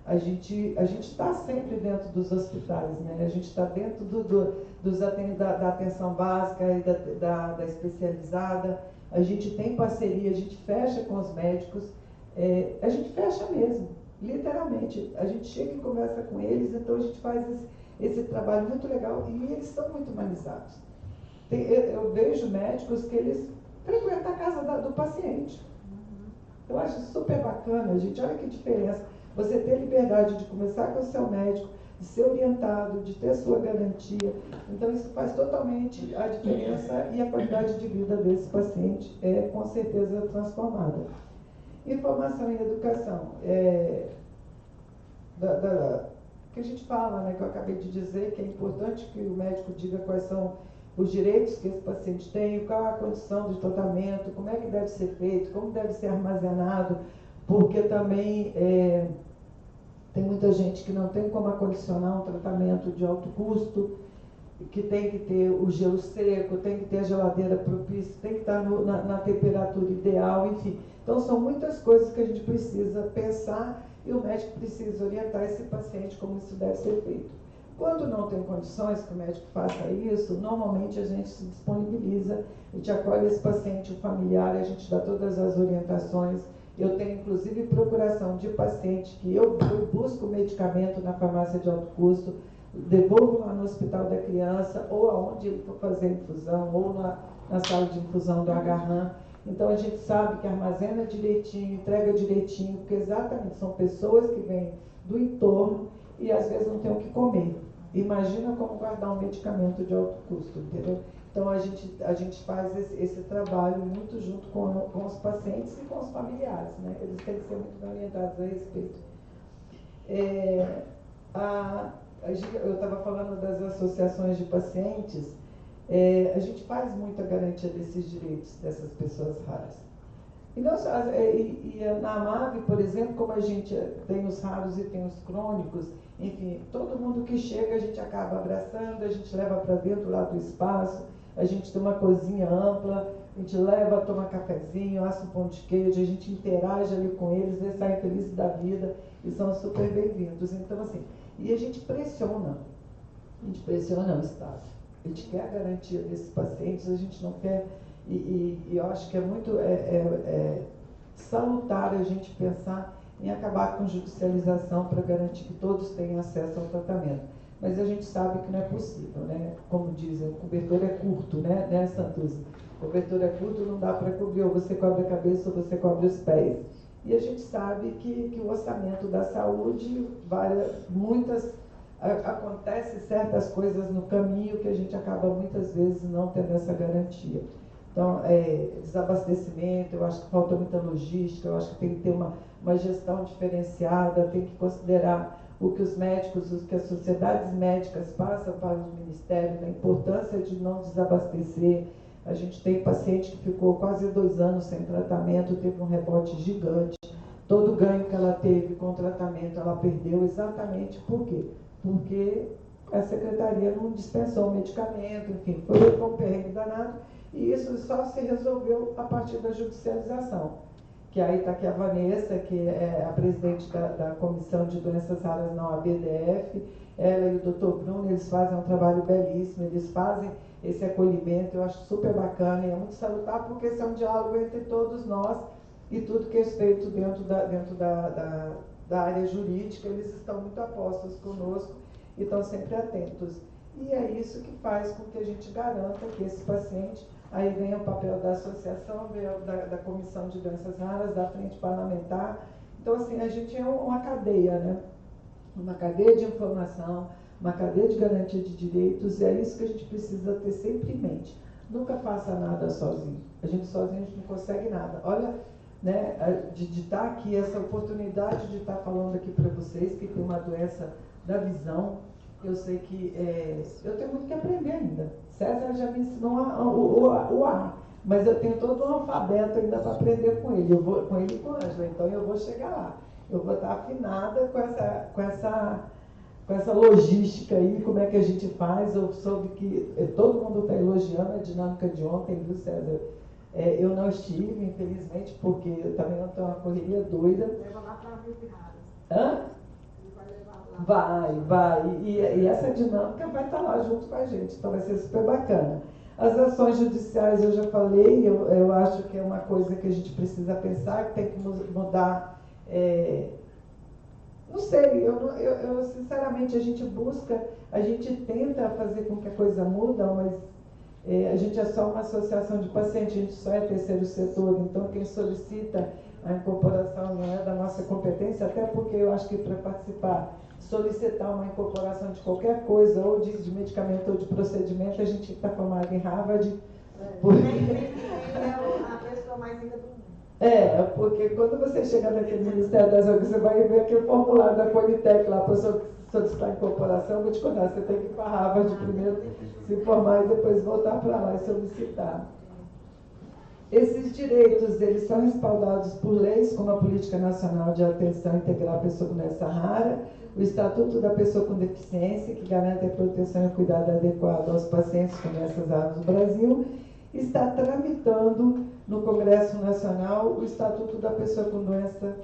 a gente está sempre dentro dos hospitais, né? A gente está dentro da atenção básica e da especializada, a gente tem parceria, a gente fecha com os médicos, a gente fecha mesmo, literalmente. A gente chega e conversa com eles, então a gente faz esse trabalho muito legal e eles são muito humanizados. Eu vejo médicos que eles frequentam a casa do paciente. Eu acho super bacana, gente. Olha que diferença. Você ter liberdade de conversar com o seu médico, de ser orientado, de ter sua garantia. Então, isso faz totalmente a diferença e a qualidade de vida desse paciente é, com certeza, transformada. Informação e educação. Que a gente fala, né, que eu acabei de dizer, que é importante que o médico diga quais são os direitos que esse paciente tem, qual a condição de tratamento, como é que deve ser feito, como deve ser armazenado, porque também tem muita gente que não tem como acondicionar um tratamento de alto custo, que tem que ter o gelo seco, tem que ter a geladeira propícia, tem que estar na temperatura ideal, enfim. Então, são muitas coisas que a gente precisa pensar e o médico precisa orientar esse paciente como isso deve ser feito. Quando não tem condições que o médico faça isso, normalmente a gente se disponibiliza, a gente acolhe esse paciente, o familiar, a gente dá todas as orientações. Eu tenho, inclusive, procuração de paciente que eu busco medicamento na farmácia de alto custo, devolvo lá no hospital da criança, ou aonde ele for fazer infusão, ou na sala de infusão do Agarran. Então, a gente sabe que armazena direitinho, entrega direitinho, porque exatamente são pessoas que vêm do entorno e às vezes não têm o que comer. Imagina como guardar um medicamento de alto custo, entendeu? Então, a gente faz esse trabalho muito junto com os pacientes e com os familiares, né? Eles têm que ser muito bem orientados a respeito. Eu estava falando das associações de pacientes, a gente faz muita garantia desses direitos dessas pessoas raras. E na AMAV, por exemplo, como a gente tem os raros e tem os crônicos, enfim, todo mundo que chega a gente acaba abraçando, a gente leva para dentro lá do espaço, a gente tem uma cozinha ampla, a gente leva, toma cafezinho, assa um pão de queijo, a gente interage ali com eles, eles saem felizes da vida e são super bem-vindos. Então, assim, e a gente pressiona o Estado. A gente quer a garantia desses pacientes, a gente não quer, e eu acho que é muito salutar a gente pensar em acabar com judicialização para garantir que todos tenham acesso ao tratamento. Mas a gente sabe que não é possível, né? Como dizem, o cobertor é curto, né, Santuzi? O cobertor é curto, não dá para cobrir, ou você cobre a cabeça ou você cobre os pés. E a gente sabe que o orçamento da saúde, acontece certas coisas no caminho que a gente acaba muitas vezes não tendo essa garantia. Então, desabastecimento, eu acho que falta muita logística, eu acho que tem que ter uma gestão diferenciada, tem que considerar o que os médicos, o que as sociedades médicas passam para os ministérios, da importância de não desabastecer. A gente tem paciente que ficou quase 2 anos sem tratamento, teve um rebote gigante. Todo o ganho que ela teve com o tratamento, ela perdeu exatamente por quê? Porque a secretaria não dispensou o medicamento, enfim, foi um perrengue danado, e isso só se resolveu a partir da judicialização. Que aí está aqui a Vanessa, que é a presidente da Comissão de Doenças Raras na OABDF, ela e o Dr. Bruno, eles fazem um trabalho belíssimo, eles fazem esse acolhimento, eu acho super bacana, e é muito salutar, porque esse é um diálogo entre todos nós, e tudo que é feito dentro da área jurídica, eles estão muito apostos conosco e estão sempre atentos. E é isso que faz com que a gente garanta que esse paciente, aí vem o papel da associação, vem da Comissão de Doenças Raras, da Frente Parlamentar. Então, assim, a gente é uma cadeia, né? Uma cadeia de informação, uma cadeia de garantia de direitos, e é isso que a gente precisa ter sempre em mente. Nunca faça nada sozinho. A gente sozinho a gente não consegue nada. Olha, né, de estar aqui, essa oportunidade de estar falando aqui para vocês, que tem uma doença da visão. Eu sei que eu tenho muito que aprender ainda. César já me ensinou o A, mas eu tenho todo um alfabeto ainda para aprender com ele. Eu vou com ele e com a Ângela, então eu vou chegar lá. Eu vou estar afinada com essa logística aí, como é que a gente faz. Eu soube que todo mundo está elogiando a dinâmica de ontem, viu, César? Eu não estive, infelizmente, porque eu também não tenho uma correria doida. Leva lá para Rio de Raras. Hã? Vai. E essa dinâmica vai estar lá junto com a gente, então vai ser super bacana. As ações judiciais, eu já falei, eu acho que é uma coisa que a gente precisa pensar, que tem que mudar. Não sei, eu sinceramente, a gente tenta fazer com que a coisa muda, mas a gente é só uma associação de pacientes, a gente só é terceiro setor, então quem solicita a incorporação não é da nossa competência, até porque eu acho que para participar, solicitar uma incorporação de qualquer coisa, ou de medicamento ou de procedimento, a gente está formado em Harvard. Porque... é a pessoa mais rica do mundo. Porque quando você chega naquele Ministério das Saúde, você vai ver aquele formulário da Politec lá, para solicitar incorporação, eu vou te contar, você tem que ir para Harvard primeiro, se formar e depois voltar para lá e solicitar. Esses direitos, eles são respaldados por leis, como a Política Nacional de Atenção Integral à Pessoa com Doença Rara, o Estatuto da Pessoa com Deficiência, que garante a proteção e cuidado adequado aos pacientes com doenças raras no Brasil, está tramitando no Congresso Nacional o Estatuto da Pessoa com Doença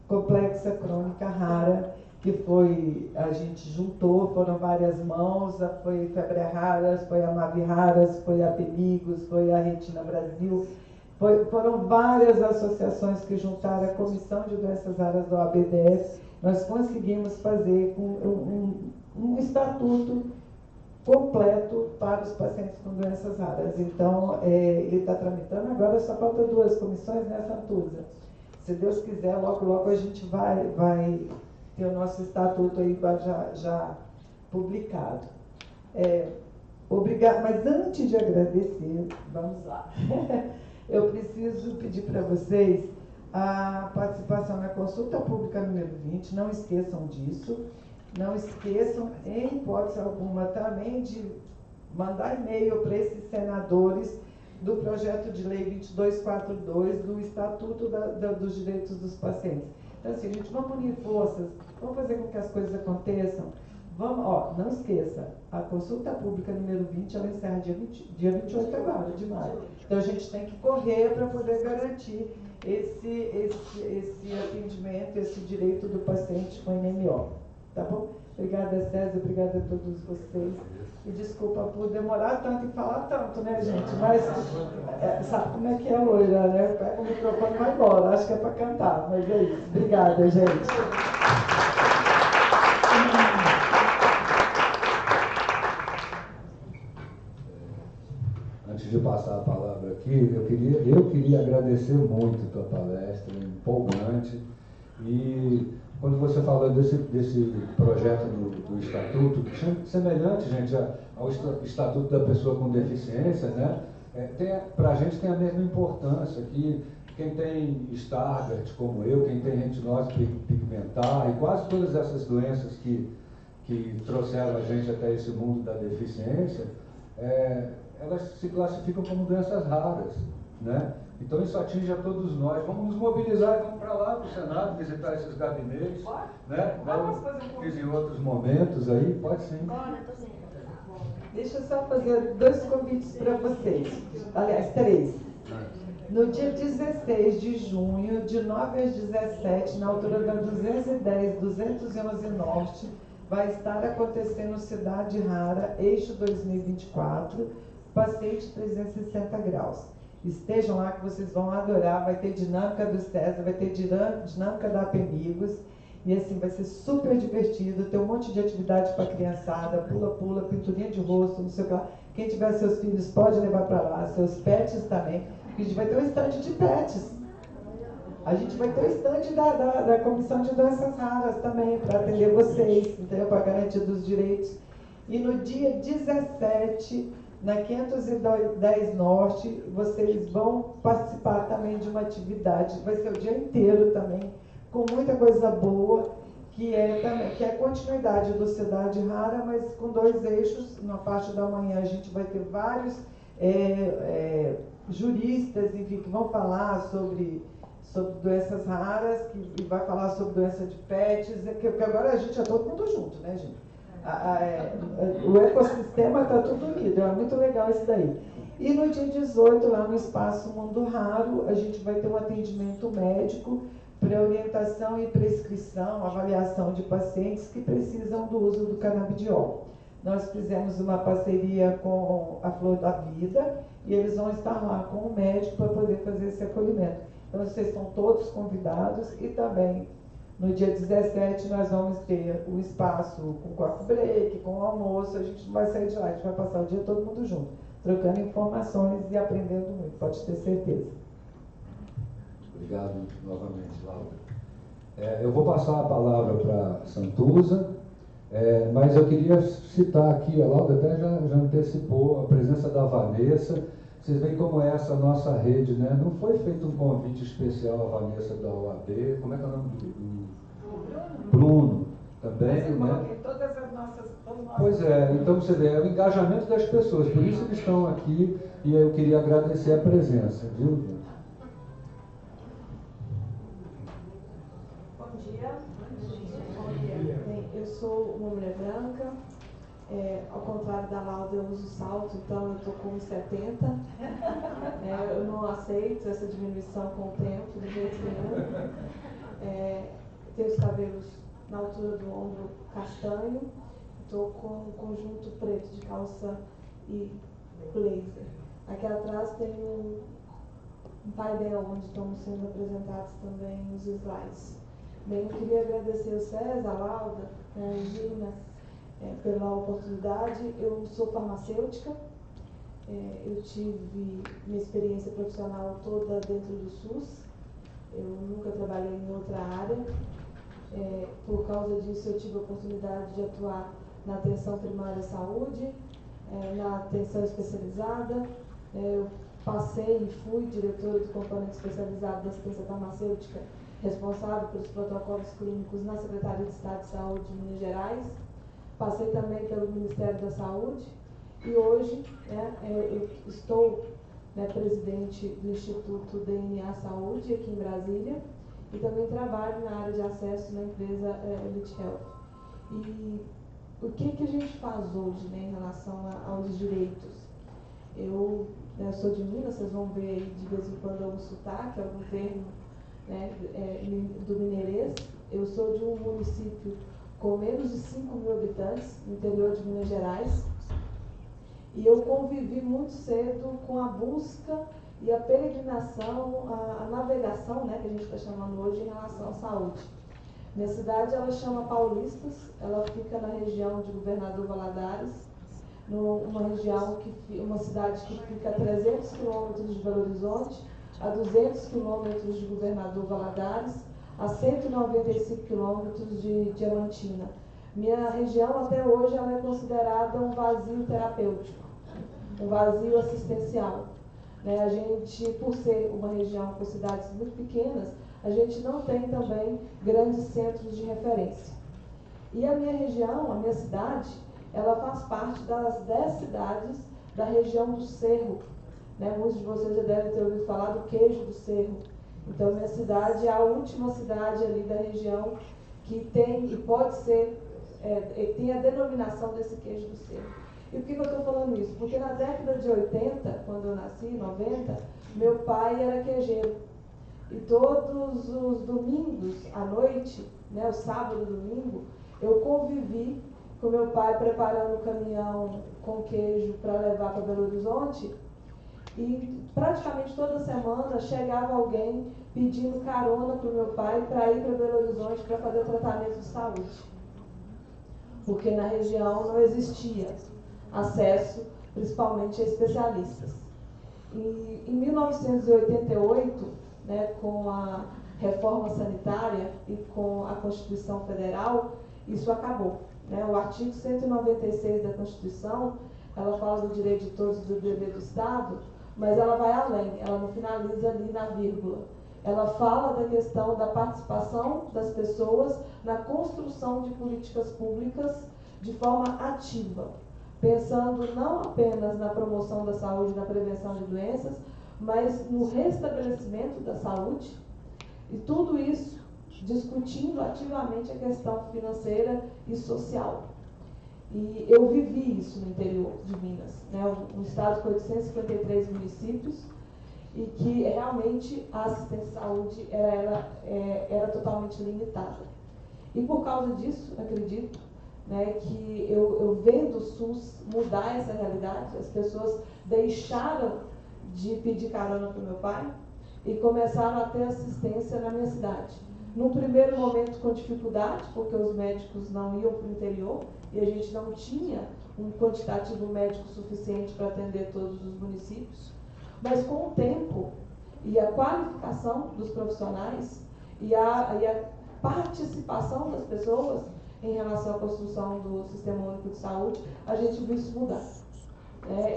Complexa Crônica Rara, que a gente juntou, foram várias mãos, foi Febre Raras, foi a Mavi Raras, foi a Pemigos, foi a Retina Brasil, foram várias associações que juntaram a Comissão de Doenças Raras da OABDF. Nós conseguimos fazer um estatuto completo para os pacientes com doenças raras. Então, ele está tramitando, agora só falta 2 comissões, né, Santuza? Se Deus quiser, logo a gente vai ter o nosso estatuto aí já publicado. Obrigado, mas antes de agradecer, vamos lá. Eu preciso pedir para vocês a participação na consulta pública número 20, não esqueçam disso. Não esqueçam, em hipótese alguma, também de mandar e-mail para esses senadores do projeto de lei 2242, do Estatuto dos Direitos dos Pacientes. Então, assim, gente, vamos unir forças, vamos fazer com que as coisas aconteçam. Não esqueça, a consulta pública número 20, ela encerra dia 28 agora, de maio. Então, a gente tem que correr para poder garantir esse atendimento, esse direito do paciente com MMO. Tá bom? Obrigada, César, obrigada a todos vocês. E desculpa por demorar tanto e falar tanto, né, gente? Mas sabe como é que é loira, né? Pega o microfone e vai embora. Acho que é para cantar, mas é isso. Obrigada, gente. Antes de passar a palavra aqui, eu queria agradecer muito a tua palestra, empolgante. E quando você falou desse projeto do Estatuto, semelhante, gente, ao Estatuto da Pessoa com Deficiência, né? Para a gente tem a mesma importância, que quem tem Stargardt, como eu, quem tem retinose pigmentar e quase todas essas doenças que trouxeram a gente até esse mundo da deficiência, elas se classificam como doenças raras, né? Então isso atinge a todos nós. Vamos nos mobilizar e vamos para lá, para o Senado, visitar esses gabinetes, né? Fiz em outros momentos aí, pode sim. Deixa eu só fazer 2 convites para vocês, aliás, 3. No dia 16 de junho, de 9 às 17, na altura da 210, 211 Norte, vai estar acontecendo Cidade Rara, Eixo 2024, passeio de 360 graus. Estejam lá que vocês vão adorar, vai ter dinâmica do César, vai ter dinâmica da Apemigos, e assim, vai ser super divertido, tem um monte de atividade para a criançada, pula-pula, pinturinha de rosto, não sei o que lá. Quem tiver seus filhos pode levar para lá, seus pets também, porque a gente vai ter um stand de pets. A gente vai ter o stand da Comissão de Doenças Raras também, para atender vocês, entendeu? Para garantir dos direitos. E no dia 17, na 510 Norte, vocês vão participar também de uma atividade, vai ser o dia inteiro também, com muita coisa boa, que é a continuidade do Cidade Rara, mas com 2 eixos. Na parte da manhã a gente vai ter vários juristas, enfim, que vão falar sobre doenças raras, que vai falar sobre doença de pets, que agora a gente é todo mundo junto, né, gente? O ecossistema está tudo unido, é muito legal isso daí. E no dia 18, lá no Espaço Mundo Raro, a gente vai ter um atendimento médico para orientação e prescrição, avaliação de pacientes que precisam do uso do canabidiol. Nós fizemos uma parceria com a Flor da Vida e eles vão estar lá com o médico para poder fazer esse acolhimento. Então, vocês estão todos convidados e também no dia 17 nós vamos ter o espaço com coffee break, com o almoço. A gente não vai sair de lá, a gente vai passar o dia todo mundo junto, trocando informações e aprendendo muito, pode ter certeza. Obrigado novamente, Laura. Eu vou passar a palavra para Santuza, mas eu queria citar aqui, a Laura até já antecipou a presença da Vanessa. Vocês veem como é essa nossa rede, né? Não foi feito um convite especial à Vanessa da OAB, como é que é o nome do Bruno também, eu né? coloquei todas as nossas... Pois é, então você vê, é o engajamento das pessoas, por isso eles estão aqui e eu queria agradecer a presença, viu? Bom dia. Bem, eu sou uma mulher branca. Ao contrário da Lauda, eu uso salto, então eu estou com 70. Eu não aceito essa diminuição com o tempo, de jeito nenhum. Tenho os cabelos na altura do ombro castanho. Estou com um conjunto preto de calça e blazer. Aqui atrás tem um painel onde estão sendo apresentados também os slides. Bem, eu queria agradecer o César, a Lauda, a Regina, pela oportunidade. Eu sou farmacêutica, eu tive minha experiência profissional toda dentro do SUS, eu nunca trabalhei em outra área. Por causa disso, eu tive a oportunidade de atuar na atenção primária à saúde, na atenção especializada. Eu passei e fui diretora do componente especializado da assistência farmacêutica, responsável pelos protocolos clínicos na Secretaria de Estado de Saúde de Minas Gerais. Passei também pelo Ministério da Saúde e hoje eu estou presidente do Instituto DNA Saúde aqui em Brasília e também trabalho na área de acesso na empresa Elite Health. E o que a gente faz hoje, em relação aos direitos? Eu sou de Minas, vocês vão ver aí de vez em quando algum sotaque, algum termo do mineirês. Eu sou de um município com menos de 5.000 habitantes, no interior de Minas Gerais, e eu convivi muito cedo com a busca e a peregrinação, a navegação, que a gente está chamando hoje, em relação à saúde. Minha cidade, ela chama Paulistas, ela fica na região de Governador Valadares, uma cidade que fica a 300 quilômetros de Belo Horizonte, a 200 quilômetros de Governador Valadares, a 195 quilômetros de Diamantina. Minha região, até hoje, ela é considerada um vazio terapêutico, um vazio assistencial. né? A gente, por ser uma região com cidades muito pequenas, a gente não tem também grandes centros de referência. E a minha região, a minha cidade, ela faz parte das 10 cidades da região do Cerro, né? Muitos de vocês já devem ter ouvido falar do queijo do Cerro. Então, minha cidade é a última cidade ali da região que tem, e pode ser, tem a denominação desse queijo do Cerro. E por que eu estou falando isso? Porque na década de 80, quando eu nasci, 90, meu pai era queijeiro. E todos os domingos à noite, né, o sábado e domingo, eu convivi com meu pai preparando o caminhão com queijo para levar para Belo Horizonte. E praticamente toda semana chegava alguém pedindo carona para o meu pai para ir para Belo Horizonte para fazer tratamento de saúde. Porque na região não existia acesso, principalmente a especialistas. E em 1988, né, com a reforma sanitária e com a Constituição Federal, isso acabou, né? O artigo 196 da Constituição, ela fala do direito de todos e do dever do Estado, mas ela vai além, ela não finaliza ali na vírgula. Ela fala da questão da participação das pessoas na construção de políticas públicas de forma ativa, pensando não apenas na promoção da saúde e na prevenção de doenças, mas no restabelecimento da saúde, e tudo isso discutindo ativamente a questão financeira e social. E eu vivi isso no interior de Minas, né, um estado com 853 municípios, e que realmente a assistência à saúde era totalmente limitada. E por causa disso, acredito, né, que eu vendo o SUS mudar essa realidade, as pessoas deixaram de pedir carona para o meu pai e começaram a ter assistência na minha cidade. No primeiro momento com dificuldade, porque os médicos não iam para o interior e a gente não tinha um quantitativo médico suficiente para atender todos os municípios. Mas com o tempo e a qualificação dos profissionais e a participação das pessoas em relação à construção do Sistema Único de Saúde, a gente viu isso mudar.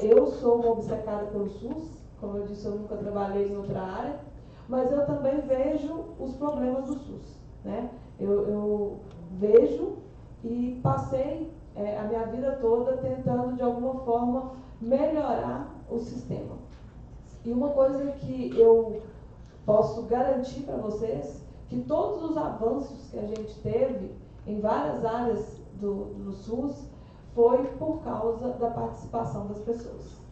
Eu sou uma obcecada pelo SUS, como eu disse, eu nunca trabalhei em outra área, mas eu também vejo os problemas do SUS, né? Eu vejo e passei a minha vida toda tentando, de alguma forma, melhorar o sistema. E uma coisa que eu posso garantir para vocês, que todos os avanços que a gente teve em várias áreas do SUS foi por causa da participação das pessoas.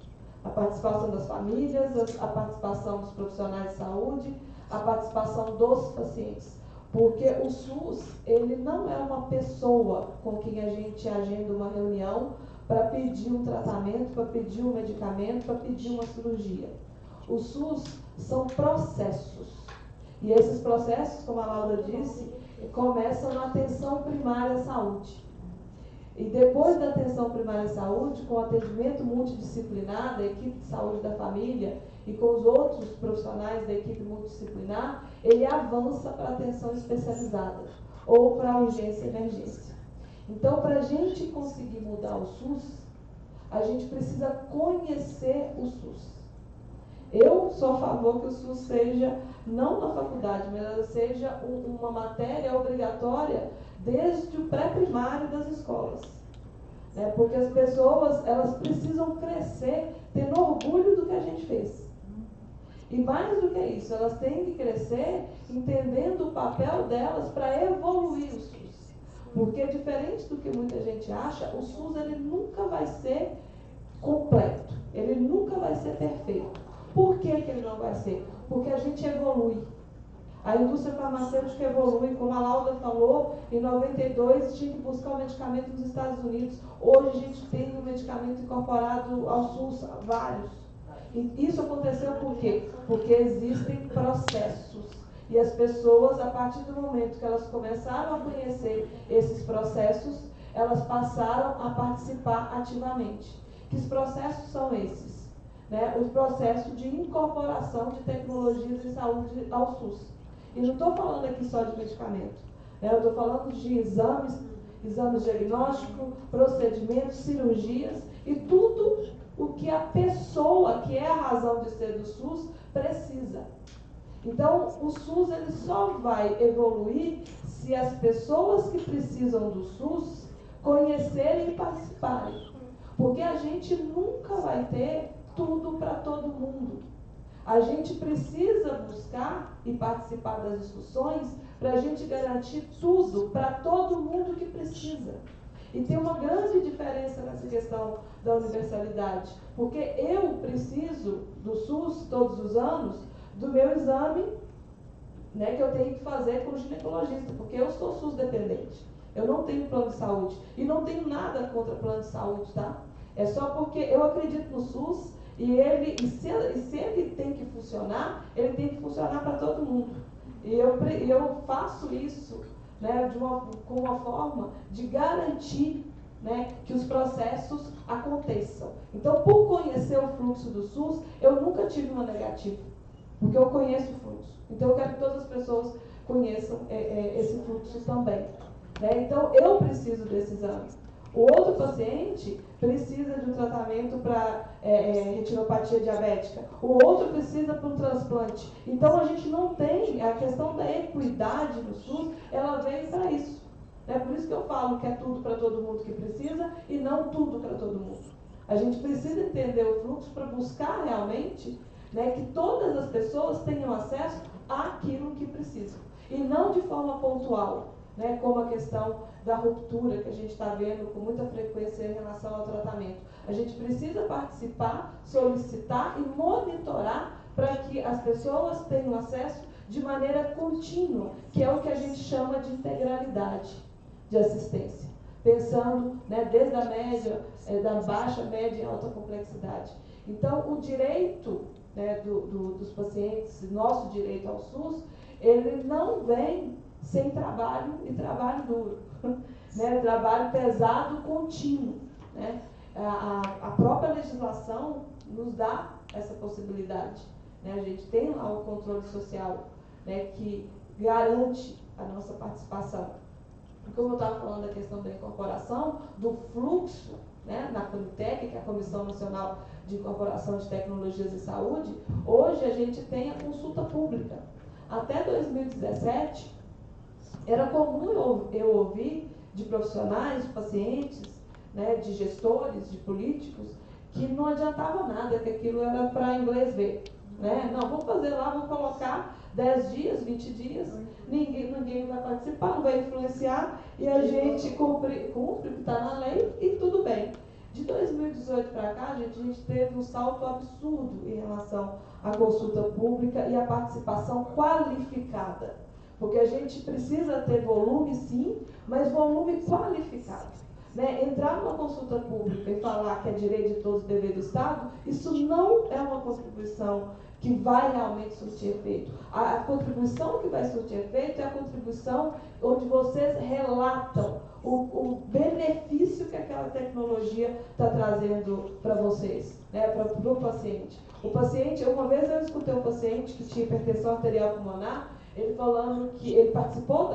A participação das famílias, a participação dos profissionais de saúde, a participação dos pacientes. Porque o SUS, ele não é uma pessoa com quem a gente agenda uma reunião para pedir um tratamento, para pedir um medicamento, para pedir uma cirurgia. O SUS são processos. E esses processos, como a Laura disse, começam na atenção primária à saúde. E depois da atenção primária à saúde, com o atendimento multidisciplinar da equipe de saúde da família e com os outros profissionais da equipe multidisciplinar, ele avança para a atenção especializada ou para a urgência e emergência. Então, para a gente conseguir mudar o SUS, a gente precisa conhecer o SUS. Eu sou a favor que o SUS seja, não na faculdade, mas ela seja uma matéria obrigatória desde o pré-primário das escolas. Né? Porque as pessoas, elas precisam crescer tendo orgulho do que a gente fez. E mais do que isso, elas têm que crescer entendendo o papel delas para evoluir o SUS. Porque, diferente do que muita gente acha, o SUS ele nunca vai ser completo, ele nunca vai ser perfeito. Por que ele não vai ser? Porque a gente evolui. A indústria farmacêutica evolui, como a Laura falou, em 92 tinha que buscar o medicamento nos Estados Unidos. Hoje a gente tem um medicamento incorporado ao SUS, vários. E isso aconteceu por quê? Porque existem processos. E as pessoas, a partir do momento que elas começaram a conhecer esses processos, elas passaram a participar ativamente. Que processos são esses? Né? Os processos de incorporação de tecnologias de saúde ao SUS. E não estou falando aqui só de medicamento. Né? Eu estou falando de exames diagnósticos, procedimentos, cirurgias e tudo o que a pessoa, que é a razão de ser do SUS, precisa. Então, o SUS ele só vai evoluir se as pessoas que precisam do SUS conhecerem e participarem. Porque a gente nunca vai ter tudo para todo mundo. A gente precisa buscar e participar das discussões para a gente garantir tudo para todo mundo que precisa. E tem uma grande diferença nessa questão da universalidade, porque eu preciso do SUS todos os anos, do meu exame, né, que eu tenho que fazer com o ginecologista, porque eu sou SUS dependente. Eu não tenho plano de saúde. E não tenho nada contra plano de saúde, tá? É só porque eu acredito no SUS e se ele tem que funcionar, ele tem que funcionar para todo mundo. E eu faço isso, né, com uma forma de garantir, né, que os processos aconteçam. Então, por conhecer o fluxo do SUS, eu nunca tive uma negativa, porque eu conheço o fluxo. Então, eu quero que todas as pessoas conheçam esse fluxo também. Né? Então, eu preciso desse exame. O outro paciente precisa de um tratamento para retinopatia diabética. O outro precisa para um transplante. Então, a gente não tem a questão da equidade no SUS, ela veio para isso. É por isso que eu falo que é tudo para todo mundo que precisa e não tudo para todo mundo. A gente precisa entender o fluxo para buscar realmente, né, que todas as pessoas tenham acesso àquilo que precisam. E não de forma pontual, né, como a questão da ruptura que a gente está vendo com muita frequência em relação ao tratamento. A gente precisa participar, solicitar e monitorar para que as pessoas tenham acesso de maneira contínua, que é o que a gente chama de integralidade de assistência, pensando, né, desde a média, da baixa, média e alta complexidade. Então, o direito, né, dos pacientes, nosso direito ao SUS, ele não vem sem trabalho e trabalho duro, né? Trabalho pesado, contínuo. Né? A própria legislação nos dá essa possibilidade. Né? A gente tem lá o controle social, né, que garante a nossa participação. E como eu estava falando da questão da incorporação, do fluxo, né, na Conitec, que é a Comissão Nacional de Incorporação de Tecnologias de Saúde, hoje a gente tem a consulta pública. Até 2017, era comum eu ouvir de profissionais, de pacientes, né, de gestores, de políticos, que não adiantava nada, que aquilo era para inglês ver. Né? Não, vamos fazer lá, vamos colocar 10 dias, 20 dias, ninguém vai participar, não vai influenciar, e a gente cumpre o que está na lei e tudo bem. De 2018 para cá, a gente teve um salto absurdo em relação à consulta pública e à participação qualificada. Porque a gente precisa ter volume, sim, mas volume qualificado. Né? Entrar numa consulta pública e falar que é direito de todos, dever do Estado, isso não é uma contribuição que vai realmente surtir efeito. A contribuição que vai surtir efeito é a contribuição onde vocês relatam o benefício que aquela tecnologia está trazendo para vocês, né? Para o paciente. O paciente, uma vez eu escutei um paciente que tinha hipertensão arterial pulmonar, ele falando que ele participou,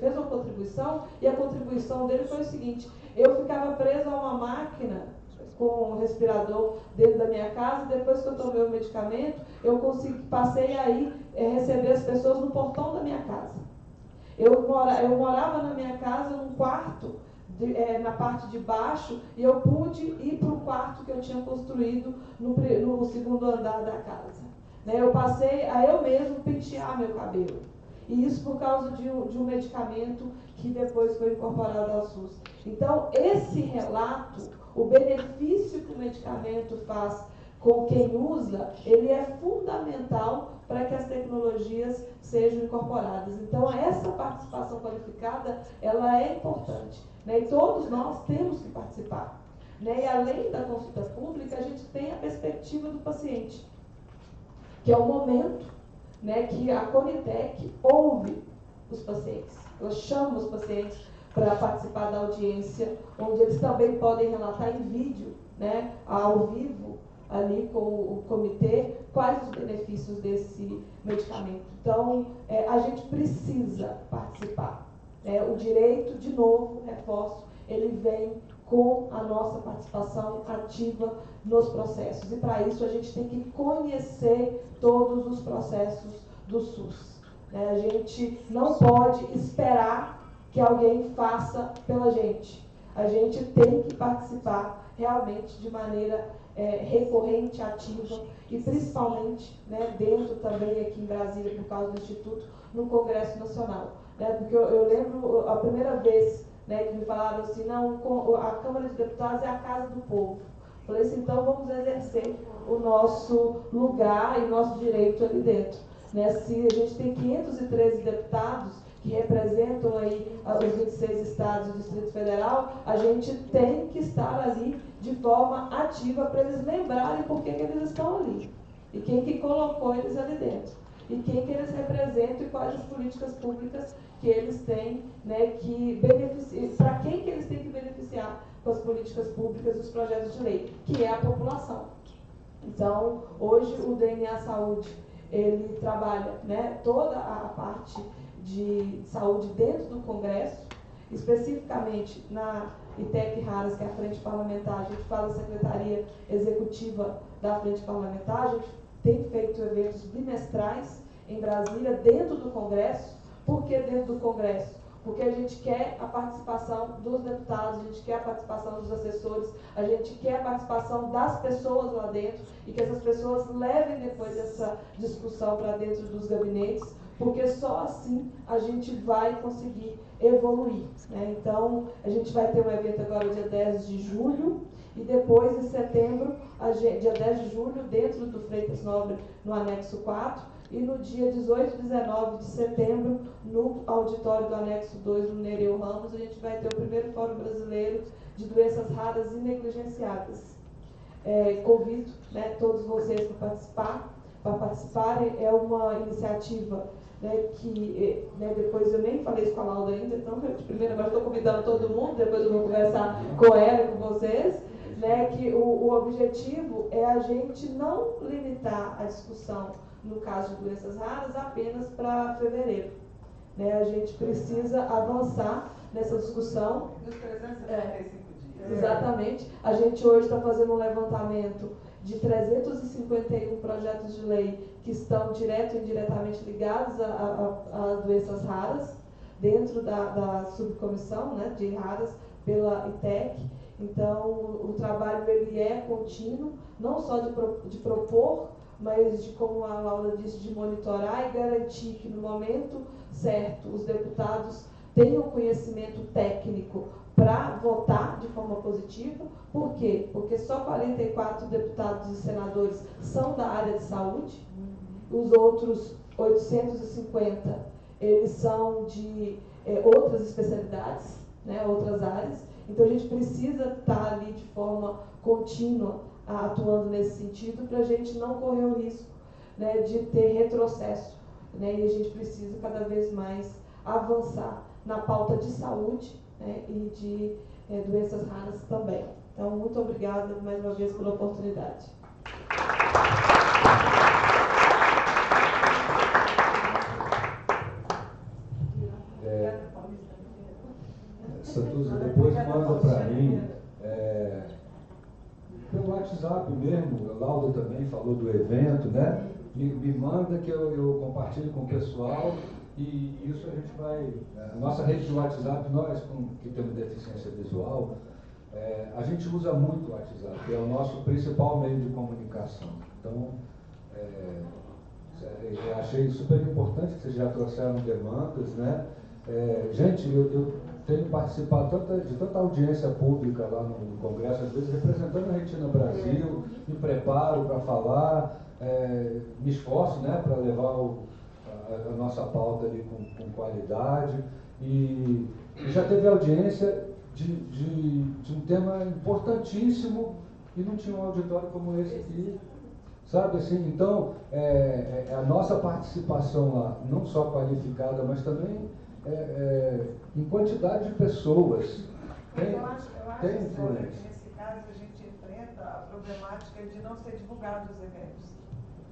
fez uma contribuição, e a contribuição dele foi o seguinte: eu ficava preso a uma máquina com um respirador dentro da minha casa, depois que eu tomei o medicamento, passei aí receber as pessoas no portão da minha casa. Eu morava na minha casa num quarto, na parte de baixo, e eu pude ir para o quarto que eu tinha construído no segundo andar da casa. Eu passei a eu mesmo pentear meu cabelo. E isso por causa de um medicamento que depois foi incorporado ao SUS. Então, esse relato, o benefício que o medicamento faz com quem usa, ele é fundamental para que as tecnologias sejam incorporadas. Então, essa participação qualificada, ela é importante. E todos nós temos que participar. E além da consulta pública, a gente tem a perspectiva do paciente, que é o momento, que a Conitec ouve os pacientes. Ela chama os pacientes para participar da audiência, onde eles também podem relatar em vídeo, ao vivo, ali com o comitê, quais os benefícios desse medicamento. Então, a gente precisa participar. O direito, de novo, reforço, ele vem com a nossa participação ativa nos processos. E para isso a gente tem que conhecer todos os processos do SUS. A gente não pode esperar que alguém faça pela gente. A gente tem que participar realmente de maneira recorrente, ativa e principalmente, né, dentro também aqui em Brasília, por causa do Instituto, no Congresso Nacional. Porque eu lembro a primeira vez, né, que me falaram assim, não, a Câmara de Deputados é a casa do povo. Falei assim, então vamos exercer o nosso lugar e nosso direito ali dentro. Né? Se a gente tem 513 deputados que representam aí os 26 estados e o Distrito Federal, a gente tem que estar ali de forma ativa para eles lembrarem por que eles estão ali. E quem que colocou eles ali dentro. E quem que eles representam e quais as políticas públicas que eles têm, né, que beneficiar, para quem que eles têm que beneficiar com as políticas públicas e os projetos de lei, que é a população. Então, hoje o DNA Saúde, ele trabalha, né, toda a parte de saúde dentro do Congresso, especificamente na ITEC Raras, que é a Frente Parlamentar. A gente faz a Secretaria Executiva da Frente Parlamentar, a gente tem feito eventos bimestrais em Brasília, dentro do Congresso. Por que dentro do Congresso? Porque a gente quer a participação dos deputados, a gente quer a participação dos assessores, a gente quer a participação das pessoas lá dentro e que essas pessoas levem depois essa discussão para dentro dos gabinetes, porque só assim a gente vai conseguir evoluir. Né? Então, a gente vai ter um evento agora dia 10 de julho e depois, em setembro, dia 10 de julho, dentro do Freitas Nobre, no anexo 4, e no dia 18 e 19 de setembro, no auditório do anexo 2, no Nereu Ramos, a gente vai ter o primeiro Fórum Brasileiro de Doenças Raras e Negligenciadas. Convido, né, todos vocês para participarem. É uma iniciativa, né, que, né, depois eu nem falei isso com a Laura ainda, então primeiro agora estou convidando todo mundo, depois eu vou conversar com ela e com vocês, né, que o objetivo é a gente não limitar a discussão no caso de doenças raras apenas para fevereiro. Né, a gente precisa avançar nessa discussão. Nos 365 dias. Exatamente. A gente hoje está fazendo um levantamento de 351 projetos de lei que estão direto e indiretamente ligados a doenças raras, dentro da subcomissão, né, de raras pela ITEC. Então, o trabalho ele é contínuo, não só de propor, mas de, como a Laura disse, de monitorar e garantir que no momento certo os deputados tenham conhecimento técnico para votar de forma positiva. Por quê? Porque só 44 deputados e senadores são da área de saúde, os outros 850 eles são de outras especialidades, né, outras áreas. Então a gente precisa estar ali de forma contínua atuando nesse sentido para a gente não correr o risco, né, de ter retrocesso. Né, e a gente precisa cada vez mais avançar na pauta de saúde, né, e de doenças raras também. Então, muito obrigada mais uma vez pela oportunidade. Santuza, depois manda para mim, pelo WhatsApp mesmo, a Laura também falou do evento, né? Me manda que eu compartilho com o pessoal e isso a gente vai... A nossa rede de WhatsApp, nós que temos deficiência visual, a gente usa muito o WhatsApp, que é o nosso principal meio de comunicação. Então, eu achei super importante que vocês já trouxeram demandas, né? Gente, eu tenho participado de tanta audiência pública lá no Congresso, às vezes representando a Retina Brasil, me preparo para falar, me esforço, né, para levar a nossa pauta ali com qualidade, e já teve audiência de um tema importantíssimo e não tinha um auditório como esse aqui, sabe assim? Então, a nossa participação lá, não só qualificada, mas também em quantidade de pessoas, tem influência. Nesse caso, a gente enfrenta a problemática de não ser divulgados os eventos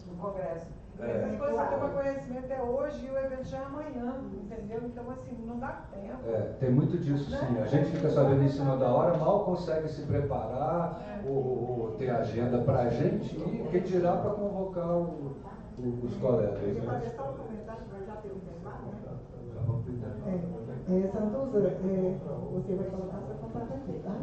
no Congresso. Essas coisas você toma conhecimento é hoje e o evento já é amanhã, entendeu? Então, assim, não dá tempo. Tem muito disso, sim. A gente fica sabendo em cima da hora, mal consegue se preparar, ou ter agenda para a gente, e quem dirá para convocar os colegas. Eu ia fazer só um comentário, mas já teve um debate, né? Santuza, você vai colocar seu contato aqui, tá?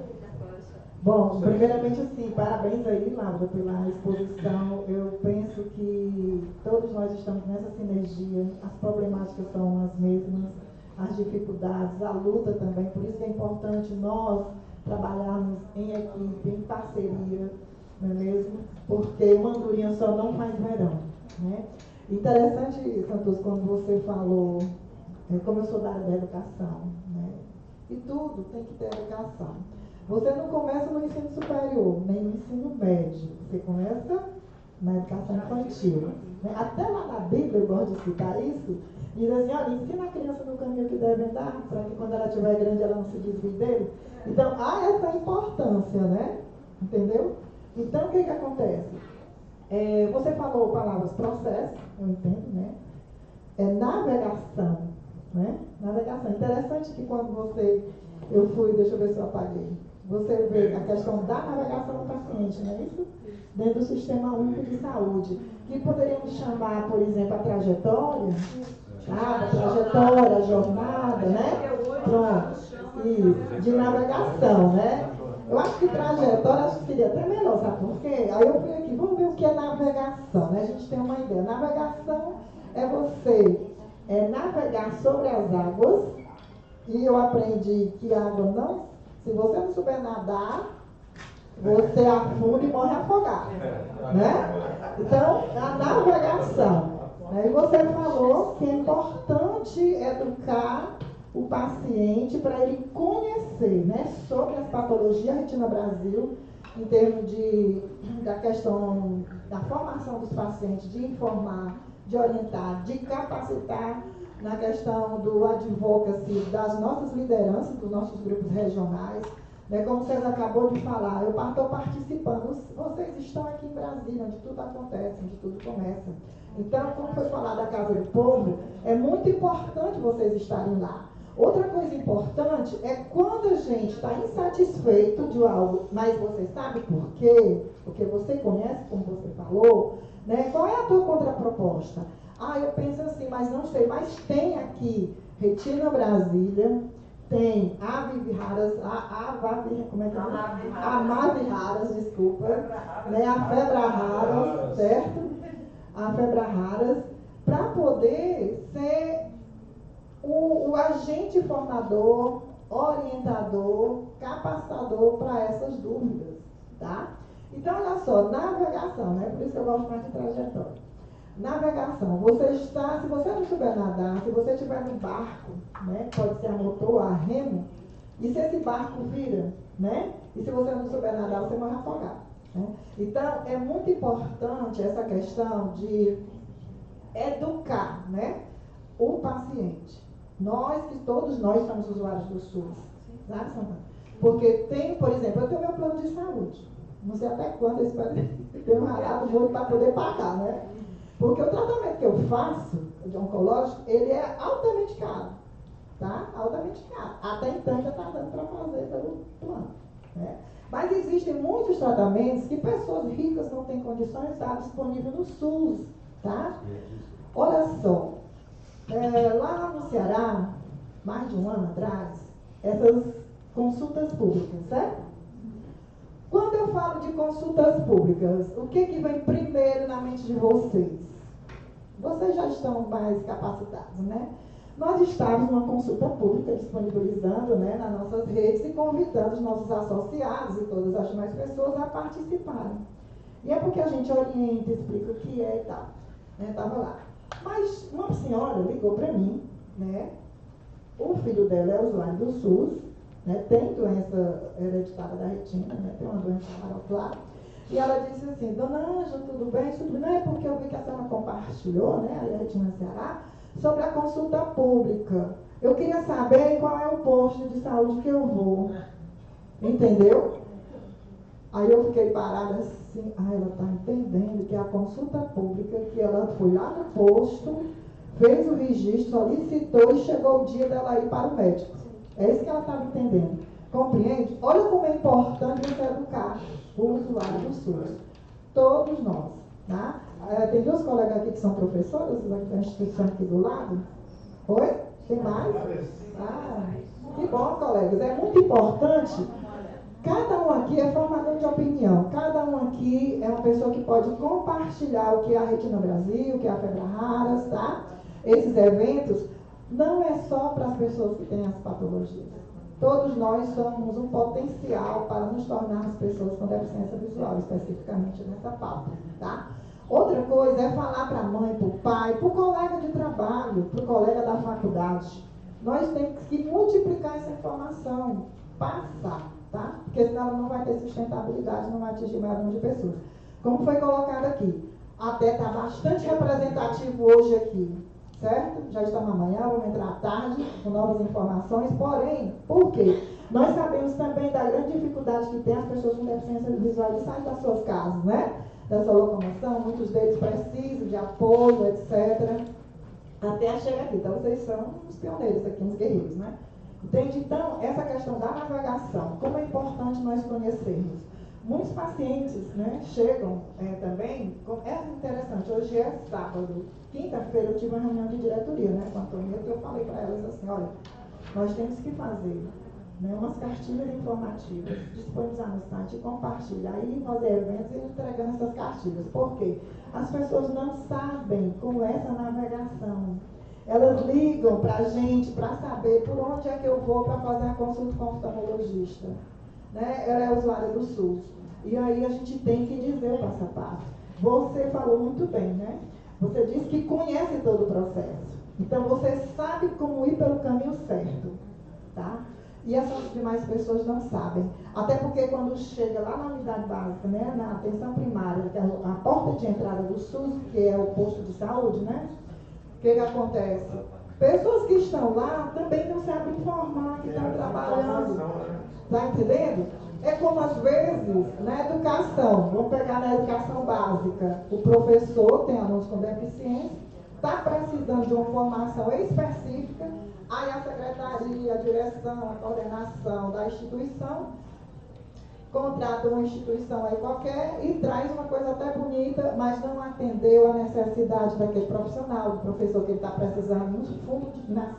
Bom, primeiramente, assim, parabéns aí, Laura, pela exposição. Eu penso que todos nós estamos nessa sinergia, as problemáticas são as mesmas, as dificuldades, a luta também, por isso que é importante nós trabalharmos em equipe, em parceria, não é mesmo? Porque uma andorinha só não faz verão, né? Interessante, Santos, quando você falou, como eu sou da área da educação, né? E tudo tem que ter educação. Você não começa no ensino superior, nem no ensino médio. Você começa na educação infantil. Né? Até lá na Bíblia, eu gosto de citar isso, diz assim, olha, ensina a criança no caminho que deve andar, para que quando ela estiver grande ela não se desvie dele. Então, há essa importância, né? Entendeu? Então, o que acontece? Você falou palavras processo, eu entendo, né? Navegação, né? Navegação. Interessante que quando eu fui, deixa eu ver se eu apaguei. Você vê a questão da navegação do paciente, não é isso? Dentro do Sistema Único de Saúde, que poderíamos chamar, por exemplo, a trajetória, a trajetória, a jornada, né? Pronto, isso, de navegação, né? Eu acho que trajetória, acho que seria até melhor, sabe por quê? Aí eu fui aqui, vamos ver o que é navegação, né? A gente tem uma ideia. Navegação é você navegar sobre as águas, e eu aprendi que a água não... Se você não souber nadar, você afunda e morre afogado, né? Então, a navegação. Né? E você falou que é importante educar o paciente para ele conhecer, né, sobre as patologias Retina Brasil, em termos da questão da formação dos pacientes, de informar, de orientar, de capacitar na questão do advocacy das nossas lideranças, dos nossos grupos regionais, né? Como vocês acabou de falar, eu estou participando, vocês estão aqui em Brasília, onde tudo acontece, onde tudo começa. Então, como foi falado da Casa do Povo, é muito importante vocês estarem lá. Outra coisa importante é quando a gente está insatisfeito de algo, mas você sabe por quê? Porque você conhece, como você falou, né? Qual é a tua contraproposta? Eu penso assim, mas não sei, mas tem aqui Retina Brasília, tem a Viviraras, como é que é? A Maviraras, desculpa, né? A Febraharas, certo? A Febraharas, para poder ser o agente formador, orientador, capacitador para essas dúvidas, tá? Então, olha só, navegação, né? Por isso que eu gosto mais de trajetória. Navegação, se você não souber nadar, se você estiver no barco, né, pode ser a motor, a remo, e se esse barco vira, né, e se você não souber nadar, você morre afogado. Né? Então, é muito importante essa questão de educar, né, o paciente. Todos nós somos usuários do SUS, sabe, Santana? Porque por exemplo, eu tenho meu plano de saúde, não sei até quando eu espero ter um ralado muito para poder pagar, né? Porque o tratamento que eu faço, de oncológico, ele é altamente caro, tá? Altamente caro. Até então ainda está dando para fazer pelo plano, né? Mas existem muitos tratamentos que pessoas ricas não têm condições de estar disponível no SUS, tá? Olha só, lá no Ceará, mais de um ano atrás, essas consultas públicas, certo? Quando eu falo de consultas públicas, o que vem primeiro na mente de vocês? Vocês já estão mais capacitados, né? Nós estávamos numa consulta pública, disponibilizando, né, nas nossas redes e convidando os nossos associados e todas as demais pessoas a participarem. E é porque a gente orienta, explica o que é e tal. Estava lá. Mas uma senhora ligou para mim, né? O filho dela é usuário do SUS, né, tem doença hereditária da retina, né, tem uma doença amarela. E ela disse assim, dona Ângela, tudo bem? Não é porque eu vi que a senhora compartilhou, né, a Retina Ceará, sobre a consulta pública. Eu queria saber qual é o posto de saúde que eu vou. Entendeu? Aí eu fiquei parada assim, ela está entendendo que a consulta pública, que ela foi lá no posto, fez o registro, solicitou e chegou o dia dela ir para o médico. É isso que ela estava entendendo. Compreende? Olha como é importante você educar o usuário do SUS. Todos nós. Tá? Tem duas colegas aqui que são professoras da instituição aqui do lado. Oi? Tem mais? Que bom, colegas. É muito importante. Cada um aqui é formador de opinião. Cada um aqui é uma pessoa que pode compartilhar o que é a Retina Brasil, o que é a Febre Raras, tá? Esses eventos não é só para as pessoas que têm as patologias. Todos nós somos um potencial para nos tornarmos pessoas com deficiência visual, especificamente nessa pauta, tá? Outra coisa é falar para a mãe, para o pai, para o colega de trabalho, para o colega da faculdade. Nós temos que multiplicar essa informação, passar, tá? Porque senão ela não vai ter sustentabilidade, não vai atingir mais número de pessoas. Como foi colocado aqui, até está bastante representativo hoje aqui, certo? Já estamos amanhã, vamos entrar à tarde com novas informações, porém, por quê? Nós sabemos também da grande dificuldade que tem as pessoas com deficiência visual de sair das suas casas, né? Da sua locomoção, muitos deles precisam de apoio, etc. Até chegar aqui. Então, vocês são os pioneiros aqui, os guerreiros, né? Entende? Então, essa questão da navegação, como é importante nós conhecermos. Muitos pacientes, né, chegam também, é interessante, hoje é sábado, quinta-feira eu tive uma reunião de diretoria, né, com a Antonieta, e eu falei para elas assim, olha, nós temos que fazer, né, umas cartilhas informativas, disponibilizar no site e compartilhar, aí fazer eventos e entregando essas cartilhas. Por quê? As pessoas não sabem como é essa navegação. Elas ligam para a gente para saber por onde é que eu vou para fazer a consulta com o oftalmologista. Né? Ela é usuária do SUS. E aí a gente tem que dizer o passo a passo. Você falou muito bem, né? Você disse que conhece todo o processo. Então você sabe como ir pelo caminho certo. Tá? E essas demais pessoas não sabem. Até porque quando chega lá na unidade básica, né, na atenção primária, que é a porta de entrada do SUS, que é o posto de saúde, né? O que acontece? Pessoas que estão lá também não sabem informar que estão trabalhando. Está entendendo? É como às vezes na educação, vamos pegar na educação básica, o professor tem alunos com deficiência, está precisando de uma formação específica, aí a secretaria, a direção, a coordenação da instituição contrata uma instituição aí qualquer e traz uma coisa até bonita, mas não atendeu a necessidade daquele profissional, do professor que ele está precisando no fundo,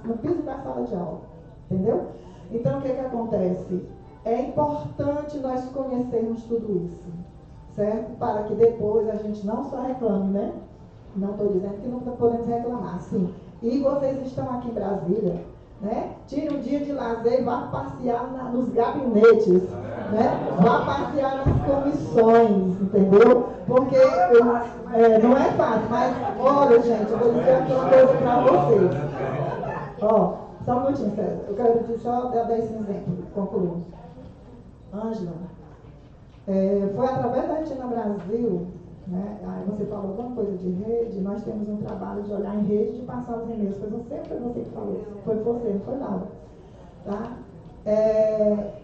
no piso da sala de aula. Entendeu? Então, o que acontece? É importante nós conhecermos tudo isso, certo? Para que depois a gente não só reclame, né? Não estou dizendo que não podemos reclamar, sim. E vocês estão aqui em Brasília, né? Tire um dia de lazer e vá passear nos gabinetes, né? Vá passear nas comissões, entendeu? Porque não é fácil, mas olha, gente, eu vou dizer aqui uma coisa para vocês. Ó, só um minutinho, César. Eu quero dizer só dar esse exemplo, concluindo. Ângela, foi através da Retina Brasil, né? Aí você falou alguma coisa de rede, nós temos um trabalho de olhar em rede e de passar os e-mails. Foi você que falou? Foi você, não foi Laura. Tá?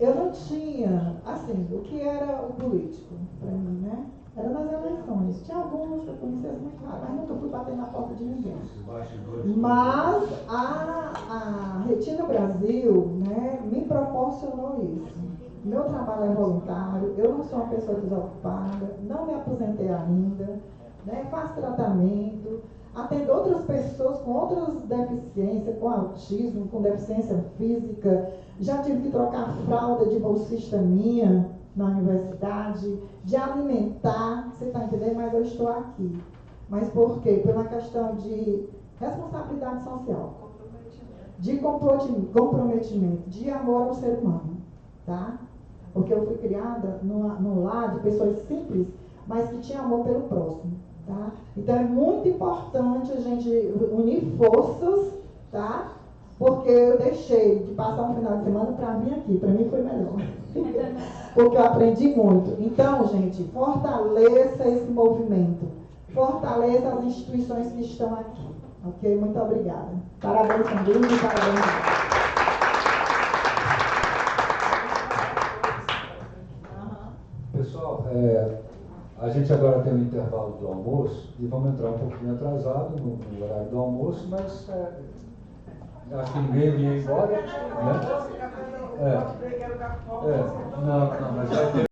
Eu não tinha, assim, o que era o político para mim, né? Era nas eleições. Tinha alguns que eu conhecia muito raro, mas nunca fui bater na porta de ninguém. Mas a Retina Brasil, né, me proporcionou isso. Meu trabalho é voluntário, eu não sou uma pessoa desocupada, não me aposentei ainda, né, faço tratamento, atendo outras pessoas com outras deficiências, com autismo, com deficiência física. Já tive que trocar fralda de bolsista minha na universidade, de alimentar, você está entendendo? Mas eu estou aqui. Mas por quê? Pela questão de responsabilidade social, de comprometimento, de amor ao ser humano, tá? Porque eu fui criada num lar de pessoas simples, mas que tinha amor pelo próximo, tá? Então é muito importante a gente unir forças, tá? Porque eu deixei de passar um final de semana para vir aqui, para mim foi melhor. Porque eu aprendi muito. Então, gente, fortaleça esse movimento, fortaleça as instituições que estão aqui, ok? Muito obrigada. Parabéns, Sandrinho, e parabéns. Pessoal, Pessoal, a gente agora tem um intervalo do almoço e vamos entrar um pouquinho atrasado no horário do almoço, mas acho que ninguém ia embora, né? Não, mas vai ter